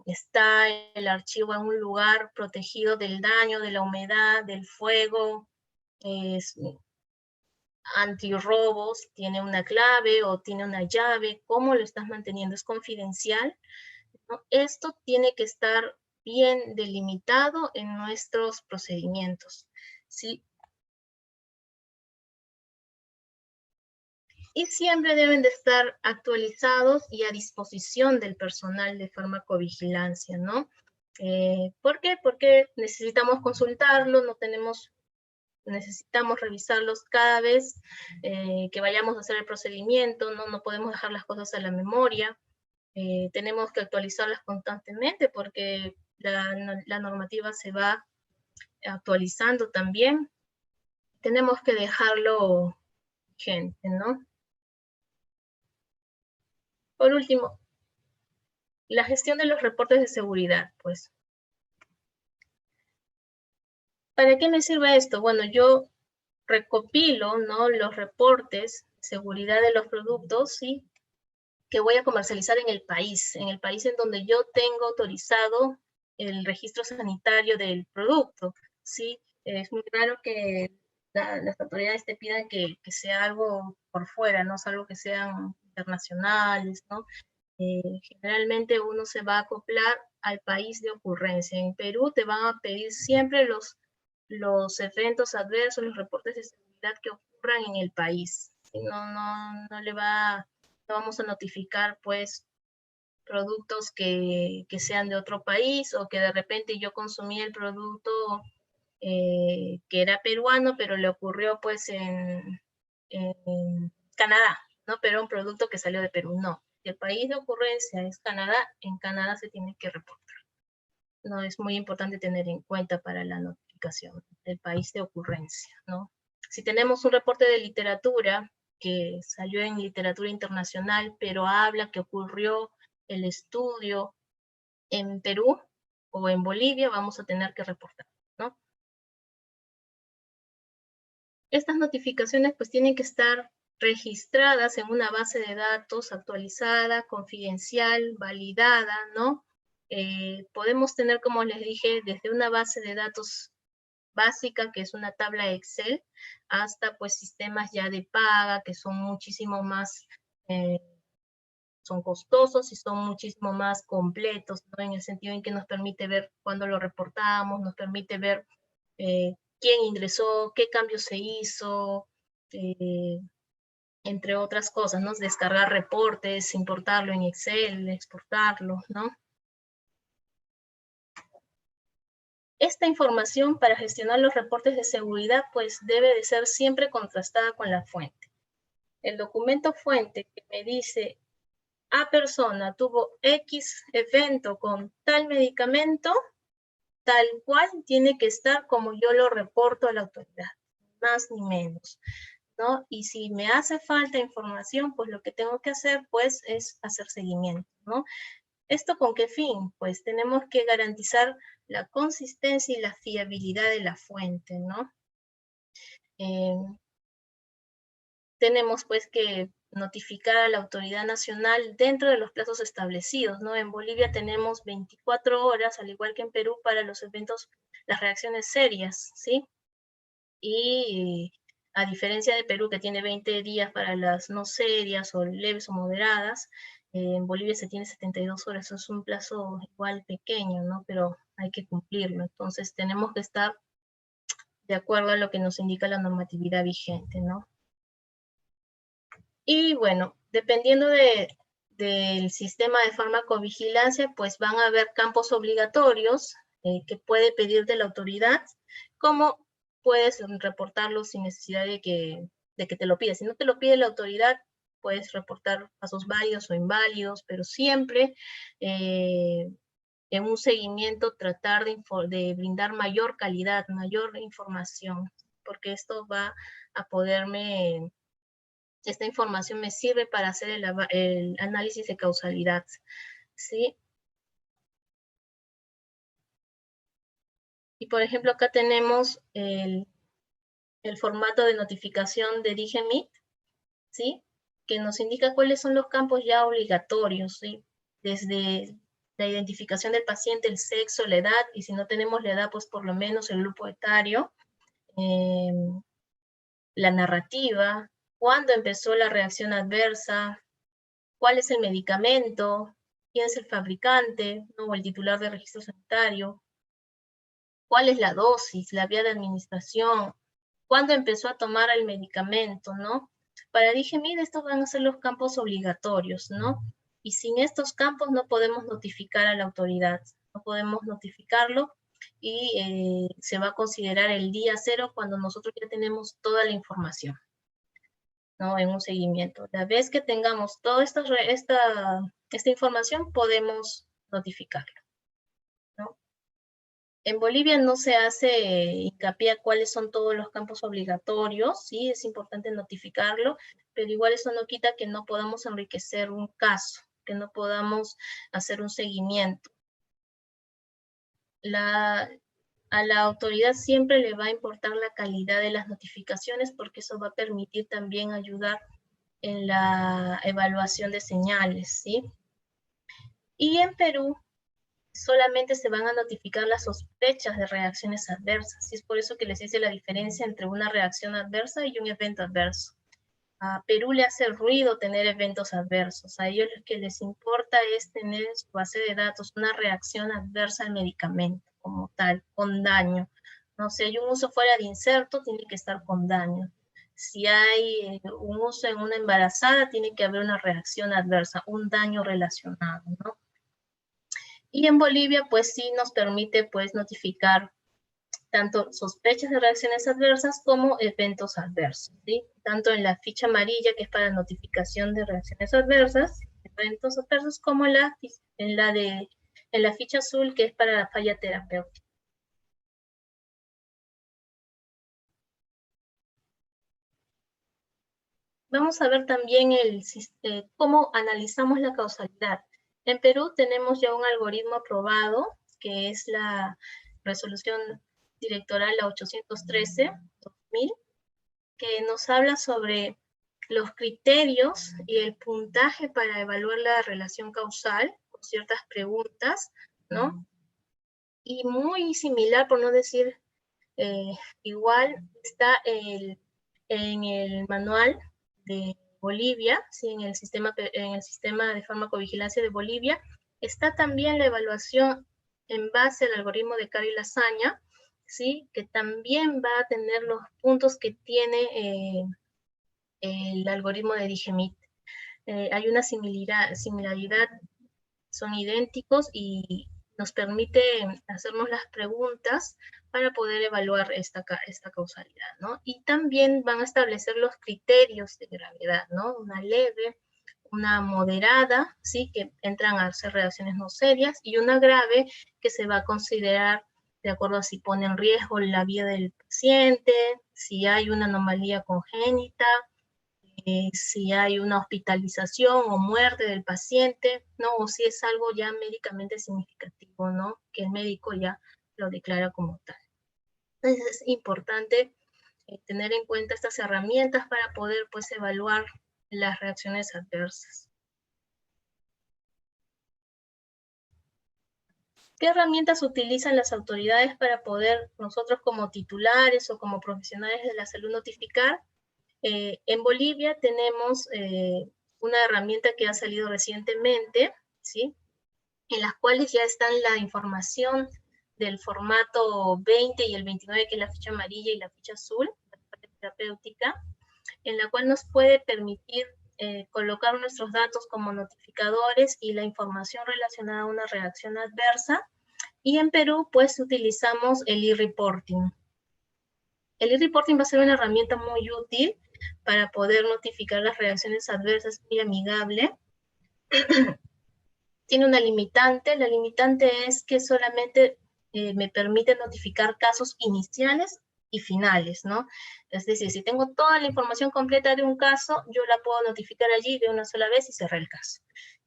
está el archivo en un lugar protegido del daño, de la humedad, del fuego, antirrobos, tiene una clave o tiene una llave. ¿Cómo lo estás manteniendo? ¿Es confidencial? ¿No? Esto tiene que estar bien delimitado en nuestros procedimientos, ¿sí? y siempre deben de estar actualizados y a disposición del personal de farmacovigilancia, ¿no? ¿Por qué? Porque necesitamos consultarlo, necesitamos revisarlos cada vez que vayamos a hacer el procedimiento, ¿no? No podemos dejar las cosas a la memoria, tenemos que actualizarlas constantemente porque la normativa se va actualizando también. Tenemos que dejarlo vigente, ¿no? Por último, la gestión de los reportes de seguridad, pues. ¿Para qué me sirve esto? Bueno, yo recopilo, ¿no?, los reportes de seguridad de los productos, ¿sí?, que voy a comercializar en el país en donde yo tengo autorizado el registro sanitario del producto, ¿sí? Es muy raro que las autoridades te pidan que sea algo por fuera, no es algo que sean internacionales, ¿no? Generalmente uno se va a acoplar al país de ocurrencia. En Perú te van a pedir siempre los eventos adversos, los reportes de seguridad que ocurran en el país. No vamos a notificar, pues, productos que sean de otro país o que de repente yo consumí el producto que era peruano, pero le ocurrió, pues, en Canadá, ¿no? Pero un producto que salió de Perú, no. Si el país de ocurrencia es Canadá, en Canadá se tiene que reportar. No, es muy importante tener en cuenta para la notificación del país de ocurrencia, ¿no? Si tenemos un reporte de literatura que salió en literatura internacional, pero habla que ocurrió el estudio en Perú o en Bolivia, vamos a tener que reportar, ¿no? Estas notificaciones pues tienen que estar registradas en una base de datos actualizada, confidencial, validada, ¿no? Podemos tener, como les dije, desde una base de datos básica, que es una tabla Excel, hasta pues sistemas ya de paga, que son muchísimo más, son costosos y son muchísimo más completos, ¿no? En el sentido en que nos permite ver cuándo lo reportamos, nos permite ver quién ingresó, qué cambio se hizo, entre otras cosas, ¿no? Descargar reportes, importarlo en Excel, exportarlo, ¿no? Esta información para gestionar los reportes de seguridad pues debe de ser siempre contrastada con la fuente. El documento fuente que me dice A persona tuvo X evento con tal medicamento, tal cual tiene que estar como yo lo reporto a la autoridad, más ni menos, ¿no? Y si me hace falta información, pues lo que tengo que hacer pues es hacer seguimiento, ¿no? ¿Esto con qué fin? Pues tenemos que garantizar la consistencia y la fiabilidad de la fuente, ¿no? Tenemos pues que notificar a la autoridad nacional dentro de los plazos establecidos, ¿no? En Bolivia tenemos 24 horas, al igual que en Perú, para los eventos, las reacciones serias, ¿sí? Y a diferencia de Perú, que tiene 20 días para las no serias o leves o moderadas, en Bolivia se tiene 72 horas, eso es un plazo igual pequeño, ¿no? Pero hay que cumplirlo, entonces tenemos que estar de acuerdo a lo que nos indica la normatividad vigente, ¿no? Y bueno, dependiendo del sistema de farmacovigilancia, pues van a haber campos obligatorios que puede pedir de la autoridad, como puedes reportarlo sin necesidad de que te lo pida. Si no te lo pide la autoridad, puedes reportar casos válidos o inválidos, pero siempre en un seguimiento tratar de brindar mayor calidad, mayor información, porque esto va a poderme, esta información me sirve para hacer el análisis de causalidad, ¿sí? Y por ejemplo, acá tenemos el formato de notificación de DIGEMIT, ¿sí? Que nos indica cuáles son los campos ya obligatorios, ¿sí? Desde la identificación del paciente, el sexo, la edad, y si no tenemos la edad, pues por lo menos el grupo etario, la narrativa, cuándo empezó la reacción adversa, cuál es el medicamento, quién es el fabricante, ¿no? O el titular de registro sanitario, cuál es la dosis, la vía de administración, cuándo empezó a tomar el medicamento, ¿no? Para DIGEMIT estos van a ser los campos obligatorios, ¿no? Y sin estos campos no podemos notificar a la autoridad, no podemos notificarlo y se va a considerar el día cero cuando nosotros ya tenemos toda la información, ¿no? En un seguimiento. La vez que tengamos toda esta información, podemos notificarlo, ¿no? En Bolivia no se hace hincapié a cuáles son todos los campos obligatorios, sí, es importante notificarlo, pero igual eso no quita que no podamos enriquecer un caso, que no podamos hacer un seguimiento. A la autoridad siempre le va a importar la calidad de las notificaciones porque eso va a permitir también ayudar en la evaluación de señales, ¿sí? Y en Perú solamente se van a notificar las sospechas de reacciones adversas. Y es por eso que les hice la diferencia entre una reacción adversa y un evento adverso. A Perú le hace ruido tener eventos adversos. A ellos lo que les importa es tener en su base de datos una reacción adversa al medicamento como tal, con daño. No, si hay un uso fuera de inserto, tiene que estar con daño. Si hay un uso en una embarazada, tiene que haber una reacción adversa, un daño relacionado, ¿no? Y en Bolivia, pues sí nos permite pues notificar tanto sospechas de reacciones adversas como eventos adversos, ¿sí? Tanto en la ficha amarilla, que es para notificación de reacciones adversas, eventos adversos, como en la ficha azul, que es para la falla terapéutica. Vamos a ver también cómo analizamos la causalidad. En Perú tenemos ya un algoritmo aprobado, que es la resolución directoral la 813-2000, que nos habla sobre los criterios y el puntaje para evaluar la relación causal con ciertas preguntas, ¿no? Y muy similar, por no decir igual, está en el manual de Bolivia, ¿sí? en el sistema de farmacovigilancia de Bolivia, está también la evaluación en base al algoritmo de Cari-Lasaña, ¿sí? Que también va a tener los puntos que tiene el algoritmo de DIGEMIT. Hay una similaridad, son idénticos y nos permite hacernos las preguntas para poder evaluar esta causalidad, ¿no? Y también van a establecer los criterios de gravedad, ¿no? Una leve, una moderada, ¿sí? Que entran a ser reacciones no serias, y una grave que se va a considerar de acuerdo a si pone en riesgo la vida del paciente, si hay una anomalía congénita, si hay una hospitalización o muerte del paciente, ¿no? O si es algo ya médicamente significativo, ¿no? Que el médico ya lo declara como tal. Entonces es importante tener en cuenta estas herramientas para poder, pues, evaluar las reacciones adversas. ¿Qué herramientas utilizan las autoridades para poder nosotros como titulares o como profesionales de la salud notificar? En Bolivia tenemos una herramienta que ha salido recientemente, ¿sí? En las cuales ya está la información del formato 20 y el 29, que es la ficha amarilla y la ficha azul, la parte terapéutica, en la cual nos puede permitir colocar nuestros datos como notificadores y la información relacionada a una reacción adversa. Y en Perú, pues, utilizamos el e-reporting. El e-reporting va a ser una herramienta muy útil para poder notificar las reacciones adversas, muy amigable. Tiene una limitante. La limitante es que solamente me permite notificar casos iniciales y finales, ¿no? Es decir, si tengo toda la información completa de un caso, yo la puedo notificar allí de una sola vez y cerrar el caso.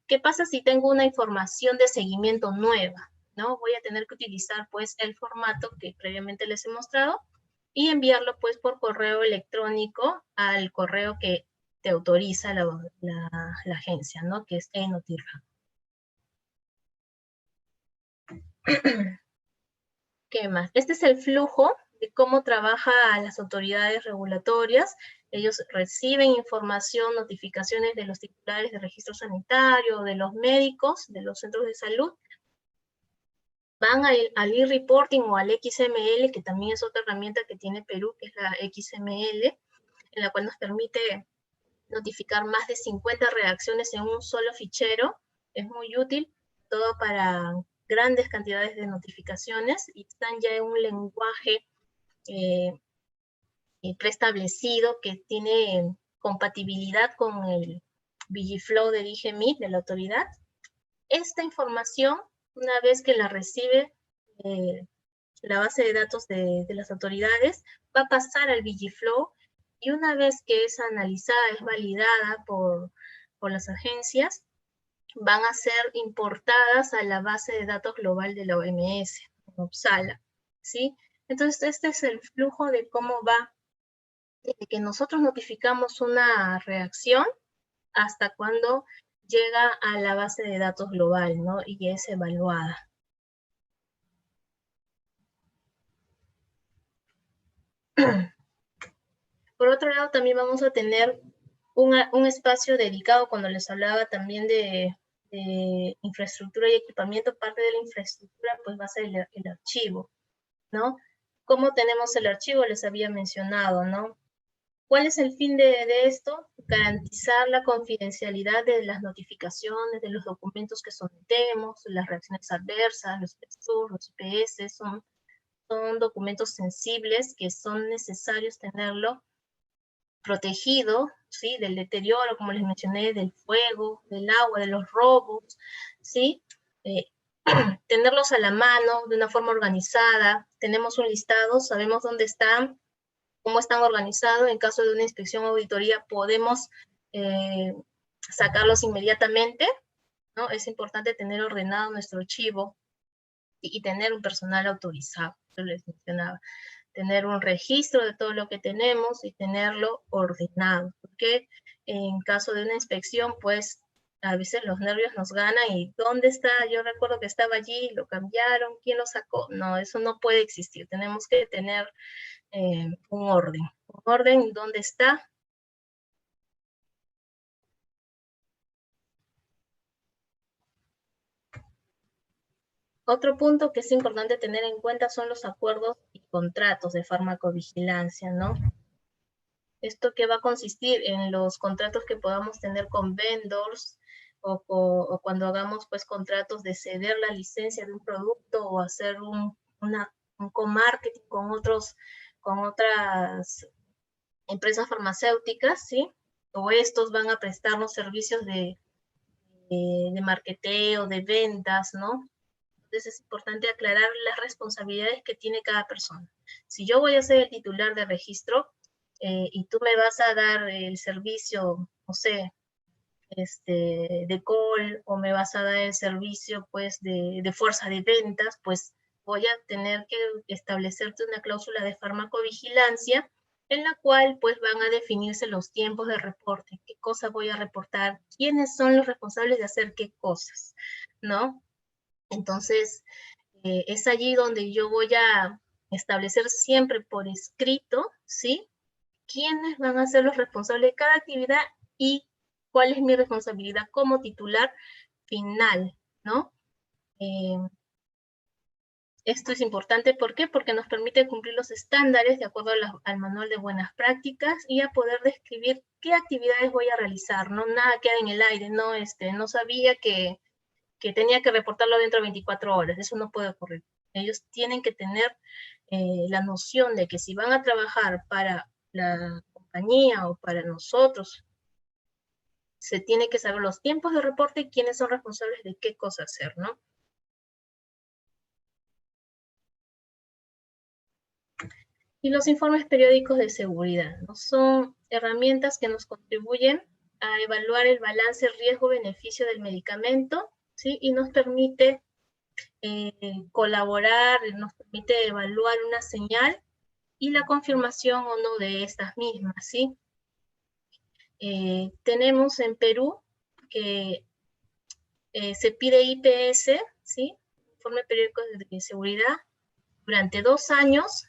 ¿Qué pasa si tengo una información de seguimiento nueva? ¿No? Voy a tener que utilizar, pues, el formato que previamente les he mostrado y enviarlo, pues, por correo electrónico al correo que te autoriza la agencia, ¿no? Que es eNotifam. ¿Qué más? Este es el flujo de cómo trabaja las autoridades regulatorias. Ellos reciben información, notificaciones de los titulares de registro sanitario, de los médicos, de los centros de salud. Van al e-reporting o al XML, que también es otra herramienta que tiene Perú, que es la XML, en la cual nos permite notificar más de 50 reacciones en un solo fichero. Es muy útil, todo para grandes cantidades de notificaciones, y están ya en un lenguaje preestablecido que tiene compatibilidad con el Vigiflow de DGMIT de la autoridad. Esta información, una vez que la recibe la base de datos de las autoridades, va a pasar al Vigiflow, y una vez que es analizada, es validada por las agencias, van a ser importadas a la base de datos global de la OMS, Uppsala, ¿sí? Entonces, este es el flujo de cómo va, desde que nosotros notificamos una reacción hasta cuando llega a la base de datos global, ¿no? Y es evaluada. Por otro lado, también vamos a tener un espacio dedicado, cuando les hablaba también de infraestructura y equipamiento. Parte de la infraestructura pues va a ser el archivo, ¿no? ¿Cómo tenemos el archivo? Les había mencionado, ¿no? ¿Cuál es el fin de esto? Garantizar la confidencialidad de las notificaciones, de los documentos que sometemos, las reacciones adversas, los PSUR, los IPS, son documentos sensibles que son necesarios tenerlo protegido, ¿sí? Del deterioro, como les mencioné, del fuego, del agua, de los robos, ¿sí? Tenerlos a la mano, de una forma organizada. Tenemos un listado, sabemos dónde están, cómo están organizados. En caso de una inspección o auditoría podemos sacarlos inmediatamente, ¿no? Es importante tener ordenado nuestro archivo y tener un personal autorizado, yo les mencionaba. Tener un registro de todo lo que tenemos y tenerlo ordenado, porque en caso de una inspección, pues a veces los nervios nos ganan y ¿dónde está? Yo recuerdo que estaba allí, lo cambiaron, ¿quién lo sacó? No, eso no puede existir. Tenemos que tener un orden, ¿dónde está? Otro punto que es importante tener en cuenta son los acuerdos y contratos de farmacovigilancia, ¿no? ¿Esto qué va a consistir? En los contratos que podamos tener con vendors, o cuando hagamos pues contratos de ceder la licencia de un producto o hacer un co-marketing con otras empresas farmacéuticas, ¿sí? O estos van a prestarnos servicios de marketeo, de ventas, ¿no? Entonces es importante aclarar las responsabilidades que tiene cada persona. Si yo voy a ser el titular de registro y tú me vas a dar el servicio, no sé, de call, o me vas a dar el servicio pues de fuerza de ventas, pues voy a tener que establecerte una cláusula de farmacovigilancia en la cual pues van a definirse los tiempos de reporte, qué cosa voy a reportar, quiénes son los responsables de hacer qué cosas, ¿no? Entonces, es allí donde yo voy a establecer siempre por escrito, ¿sí? Quiénes van a ser los responsables de cada actividad y cuál es mi responsabilidad como titular final, ¿no? Esto es importante, ¿por qué? Porque nos permite cumplir los estándares de acuerdo al manual de buenas prácticas y a poder describir qué actividades voy a realizar, ¿no? Nada queda en el aire, ¿no? No sabía que tenía que reportarlo dentro de 24 horas. Eso no puede ocurrir. Ellos tienen que tener la noción de que si van a trabajar para la compañía o para nosotros, se tiene que saber los tiempos de reporte y quiénes son responsables de qué cosa hacer, ¿no? Y los informes periódicos de seguridad, ¿no? Son herramientas que nos contribuyen a evaluar el balance riesgo-beneficio del medicamento, ¿sí? Y nos permite colaborar, nos permite evaluar una señal y la confirmación o no de estas mismas, ¿sí? Tenemos en Perú que se pide IPS, ¿sí? Informe periódico de seguridad, durante 2 años,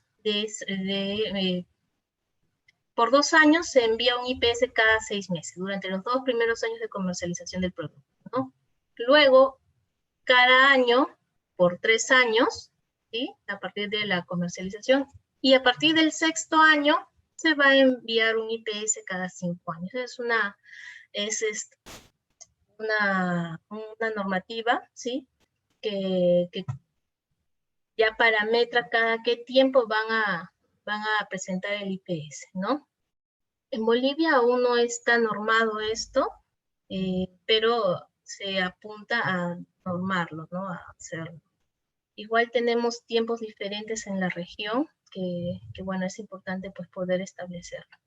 por 2 años se envía un IPS cada 6 meses, durante los 2 primeros años de comercialización del producto, ¿no? Luego, cada año, por 3 años, ¿sí? A partir de la comercialización, y a partir del 6º año se va a enviar un IPS cada 5 años. Es una normativa, ¿sí? Que ya parametra cada qué tiempo van a presentar el IPS, ¿no? En Bolivia aún no está normado esto, pero se apunta a normarlo, ¿no? A hacerlo. Igual tenemos tiempos diferentes en la región, que bueno, es importante pues poder establecerlo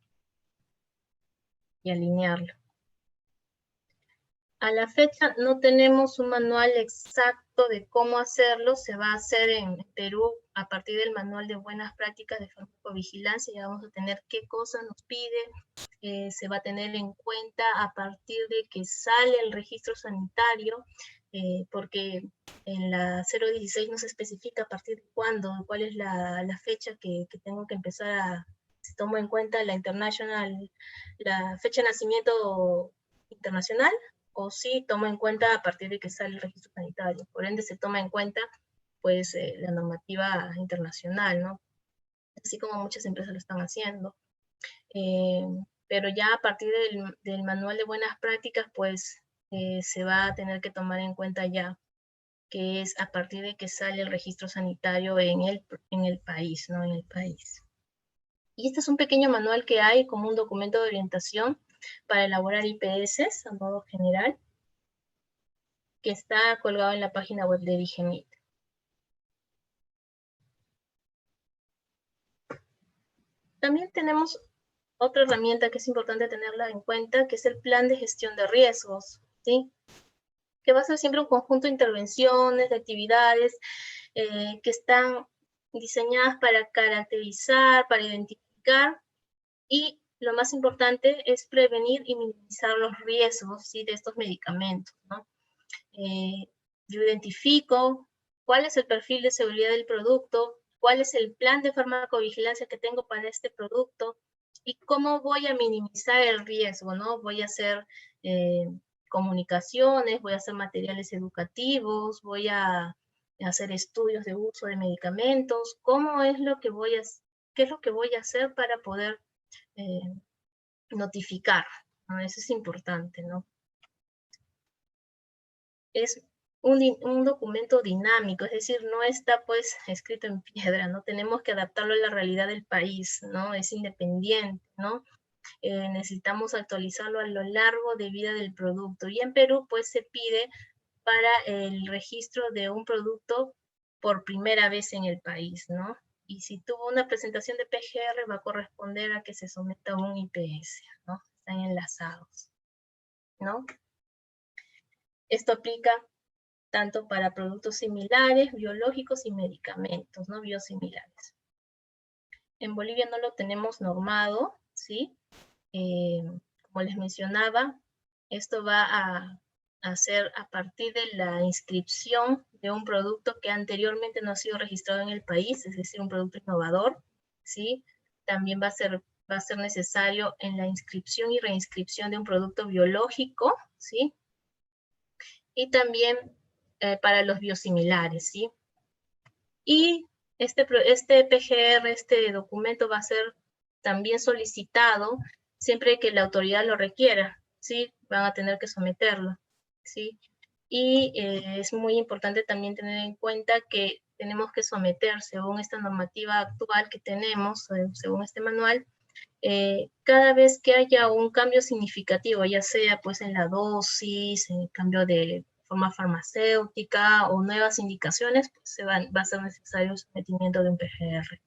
y alinearlo. A la fecha no tenemos un manual exacto de cómo hacerlo. Se va a hacer en Perú a partir del manual de buenas prácticas de farmacovigilancia. Ya vamos a tener qué cosas nos pide. Se va a tener en cuenta a partir de que sale el registro sanitario, porque en la 016 no se especifica a partir de cuándo, cuál es la fecha que tengo que empezar a... Se toma en cuenta la fecha de nacimiento internacional, o sí toma en cuenta a partir de que sale el registro sanitario. Por ende, se toma en cuenta pues la normativa internacional, ¿no? Así como muchas empresas lo están haciendo. Pero ya a partir del manual de buenas prácticas, pues se va a tener que tomar en cuenta ya, que es a partir de que sale el registro sanitario en el país, ¿no? En el país. Y este es un pequeño manual que hay como un documento de orientación para elaborar IPS a modo general, que está colgado en la página web de Digemit. También tenemos otra herramienta que es importante tenerla en cuenta, que es el plan de gestión de riesgos, ¿sí? Que va a ser siempre un conjunto de intervenciones, de actividades que están diseñadas para caracterizar, para identificar, y lo más importante es prevenir y minimizar los riesgos, ¿sí?, de estos medicamentos, ¿no? Yo identifico cuál es el perfil de seguridad del producto, cuál es el plan de farmacovigilancia que tengo para este producto y cómo voy a minimizar el riesgo, ¿no? Voy a hacer comunicaciones, voy a hacer materiales educativos, voy a hacer estudios de uso de medicamentos, qué es lo que voy a hacer para poder notificar, ¿no? Eso es importante, ¿no? Es un documento dinámico, es decir, no está pues escrito en piedra, ¿no? Tenemos que adaptarlo a la realidad del país, ¿no? Es independiente, ¿no? Necesitamos actualizarlo a lo largo de vida del producto. Y en Perú pues se pide para el registro de un producto por primera vez en el país, ¿no? Y si tuvo una presentación de PGR va a corresponder a que se someta a un IPS, ¿no? Están enlazados, ¿no? Esto aplica tanto para productos similares, biológicos y medicamentos, ¿no? Biosimilares. En Bolivia no lo tenemos normado, ¿sí? Como les mencionaba, esto va a hacer a partir de la inscripción de un producto que anteriormente no ha sido registrado en el país, es decir, un producto innovador, ¿sí? También va a ser necesario en la inscripción y reinscripción de un producto biológico, ¿sí? Y también para los biosimilares, ¿sí? Y este PGR, este documento va a ser también solicitado siempre que la autoridad lo requiera, ¿sí? Van a tener que someterlo, ¿sí? Y es muy importante también tener en cuenta que tenemos que someter, según esta normativa actual que tenemos, según este manual, cada vez que haya un cambio significativo, ya sea pues en la dosis, en el cambio de forma farmacéutica o nuevas indicaciones, pues va a ser necesario el sometimiento de un PGR.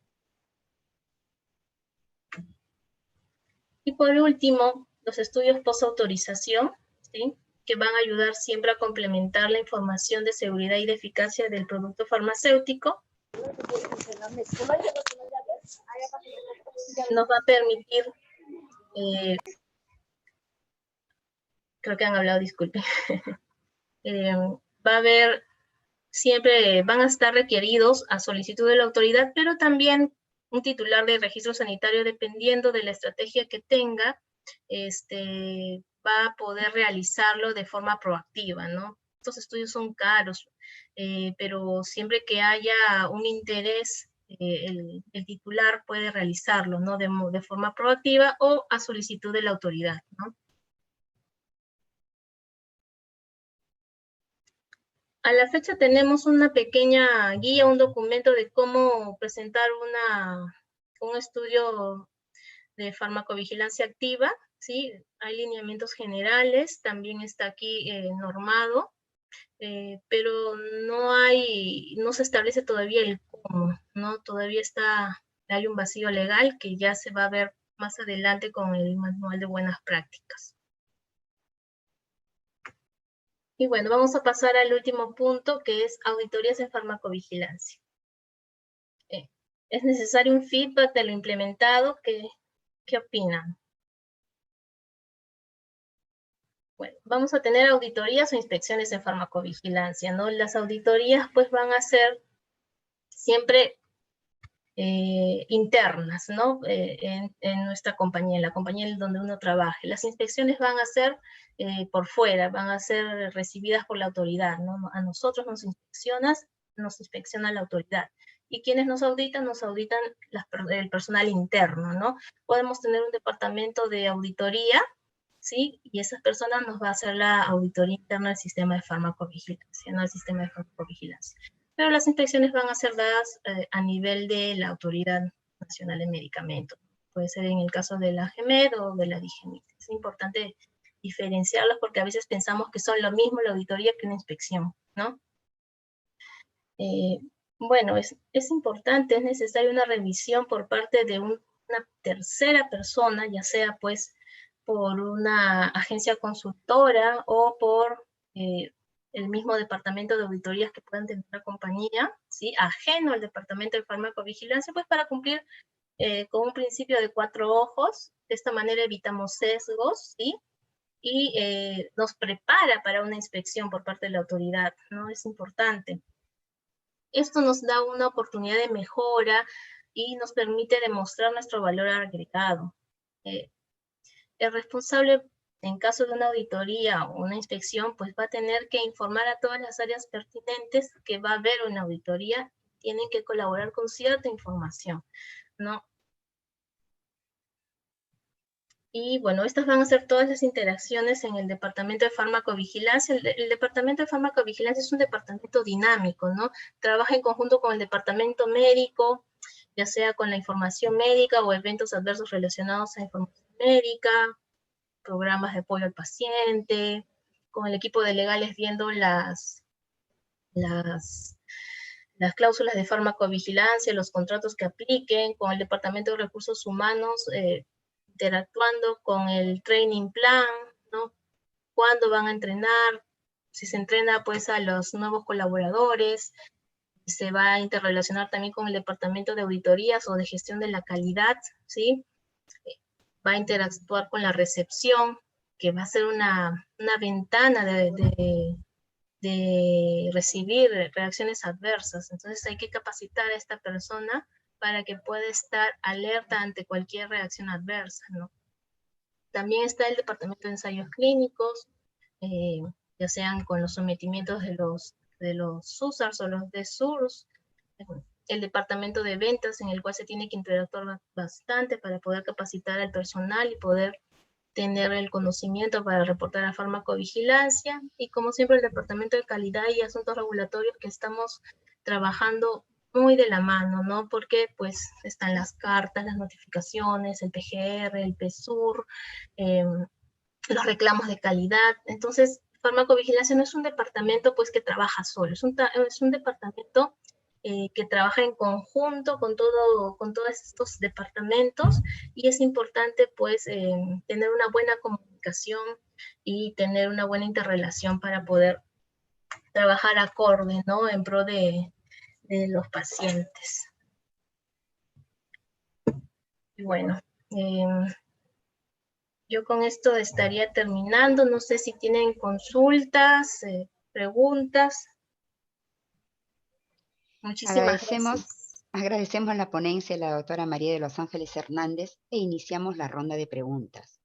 Y por último, los estudios post-autorización, ¿sí?, que van a ayudar siempre a complementar la información de seguridad y de eficacia del producto farmacéutico. Nos va a permitir, creo que han hablado, disculpe, va a haber, siempre van a estar requeridos a solicitud de la autoridad, pero también un titular de registro sanitario, dependiendo de la estrategia que tenga, va a poder realizarlo de forma proactiva, ¿no? Estos estudios son caros, pero siempre que haya un interés el titular puede realizarlo, ¿no? De forma proactiva o a solicitud de la autoridad, ¿no? A la fecha tenemos una pequeña guía, un documento de cómo presentar un estudio de farmacovigilancia activa, ¿sí? Hay lineamientos generales, también está aquí normado, pero no se establece todavía el cómo, ¿no? Todavía hay un vacío legal que ya se va a ver más adelante con el manual de buenas prácticas. Y bueno, vamos a pasar al último punto, que es auditorías en farmacovigilancia. ¿Es necesario un feedback de lo implementado? ¿Qué opinan? Bueno, vamos a tener auditorías o inspecciones en farmacovigilancia, ¿no? Las auditorías pues van a ser siempre internas, ¿no? En nuestra compañía, en la compañía en donde uno trabaje. Las inspecciones van a ser por fuera, van a ser recibidas por la autoridad, ¿no? A nosotros nos inspecciona la autoridad. Y quienes nos auditan el personal interno, ¿no? Podemos tener un departamento de auditoría, ¿sí? Y esas personas nos va a hacer la auditoría interna del sistema de farmacovigilancia, ¿no? El sistema de farmacovigilancia. Pero las inspecciones van a ser dadas a nivel de la Autoridad Nacional de Medicamentos. Puede ser en el caso de la GEMED o de la DIGEMIT. Es importante diferenciarlos porque a veces pensamos que son lo mismo la auditoría que una inspección, ¿no? Bueno, es importante, es necesaria una revisión por parte de una tercera persona, ya sea pues por una agencia consultora o por el mismo departamento de auditorías que puedan tener la compañía, ¿sí? Ajeno al departamento de farmacovigilancia, pues para cumplir con un principio de 4 ojos. De esta manera evitamos sesgos, ¿sí? Y nos prepara para una inspección por parte de la autoridad, ¿no? Es importante. Esto nos da una oportunidad de mejora y nos permite demostrar nuestro valor agregado. El responsable, en caso de una auditoría o una inspección, pues va a tener que informar a todas las áreas pertinentes que va a haber una auditoría, tienen que colaborar con cierta información, ¿no? Y bueno, estas van a ser todas las interacciones en el Departamento de Farmacovigilancia. El Departamento de Farmacovigilancia es un departamento dinámico, ¿no? Trabaja en conjunto con el Departamento Médico, ya sea con la información médica o eventos adversos relacionados a información médica, programas de apoyo al paciente, con el equipo de legales viendo las cláusulas de farmacovigilancia, los contratos que apliquen, con el Departamento de Recursos Humanos, interactuando con el training plan, ¿no? Cuándo van a entrenar, si se entrena pues a los nuevos colaboradores, se va a interrelacionar también con el Departamento de Auditorías o de Gestión de la Calidad, ¿sí? Va a interactuar con la recepción, que va a ser una ventana de recibir reacciones adversas. Entonces hay que capacitar a esta persona para que pueda estar alerta ante cualquier reacción adversa, ¿no? También está el departamento de ensayos clínicos, ya sean con los sometimientos de los SUSARs o los DSURs, el departamento de ventas en el cual se tiene que interactuar bastante para poder capacitar al personal y poder tener el conocimiento para reportar a farmacovigilancia, y como siempre el departamento de calidad y asuntos regulatorios, que estamos trabajando muy de la mano, ¿no? Porque pues están las cartas, las notificaciones, el PGR, el PSUR, los reclamos de calidad. Entonces, farmacovigilancia no es un departamento pues que trabaja solo, es un departamento que trabaja en conjunto con todos estos departamentos, y es importante pues tener una buena comunicación y tener una buena interrelación para poder trabajar acorde, ¿no? En pro de los pacientes. Y bueno, yo con esto estaría terminando. No sé si tienen consultas, preguntas. Muchísimas gracias. Agradecemos la ponencia de la doctora María de los Ángeles Hernández e iniciamos la ronda de preguntas.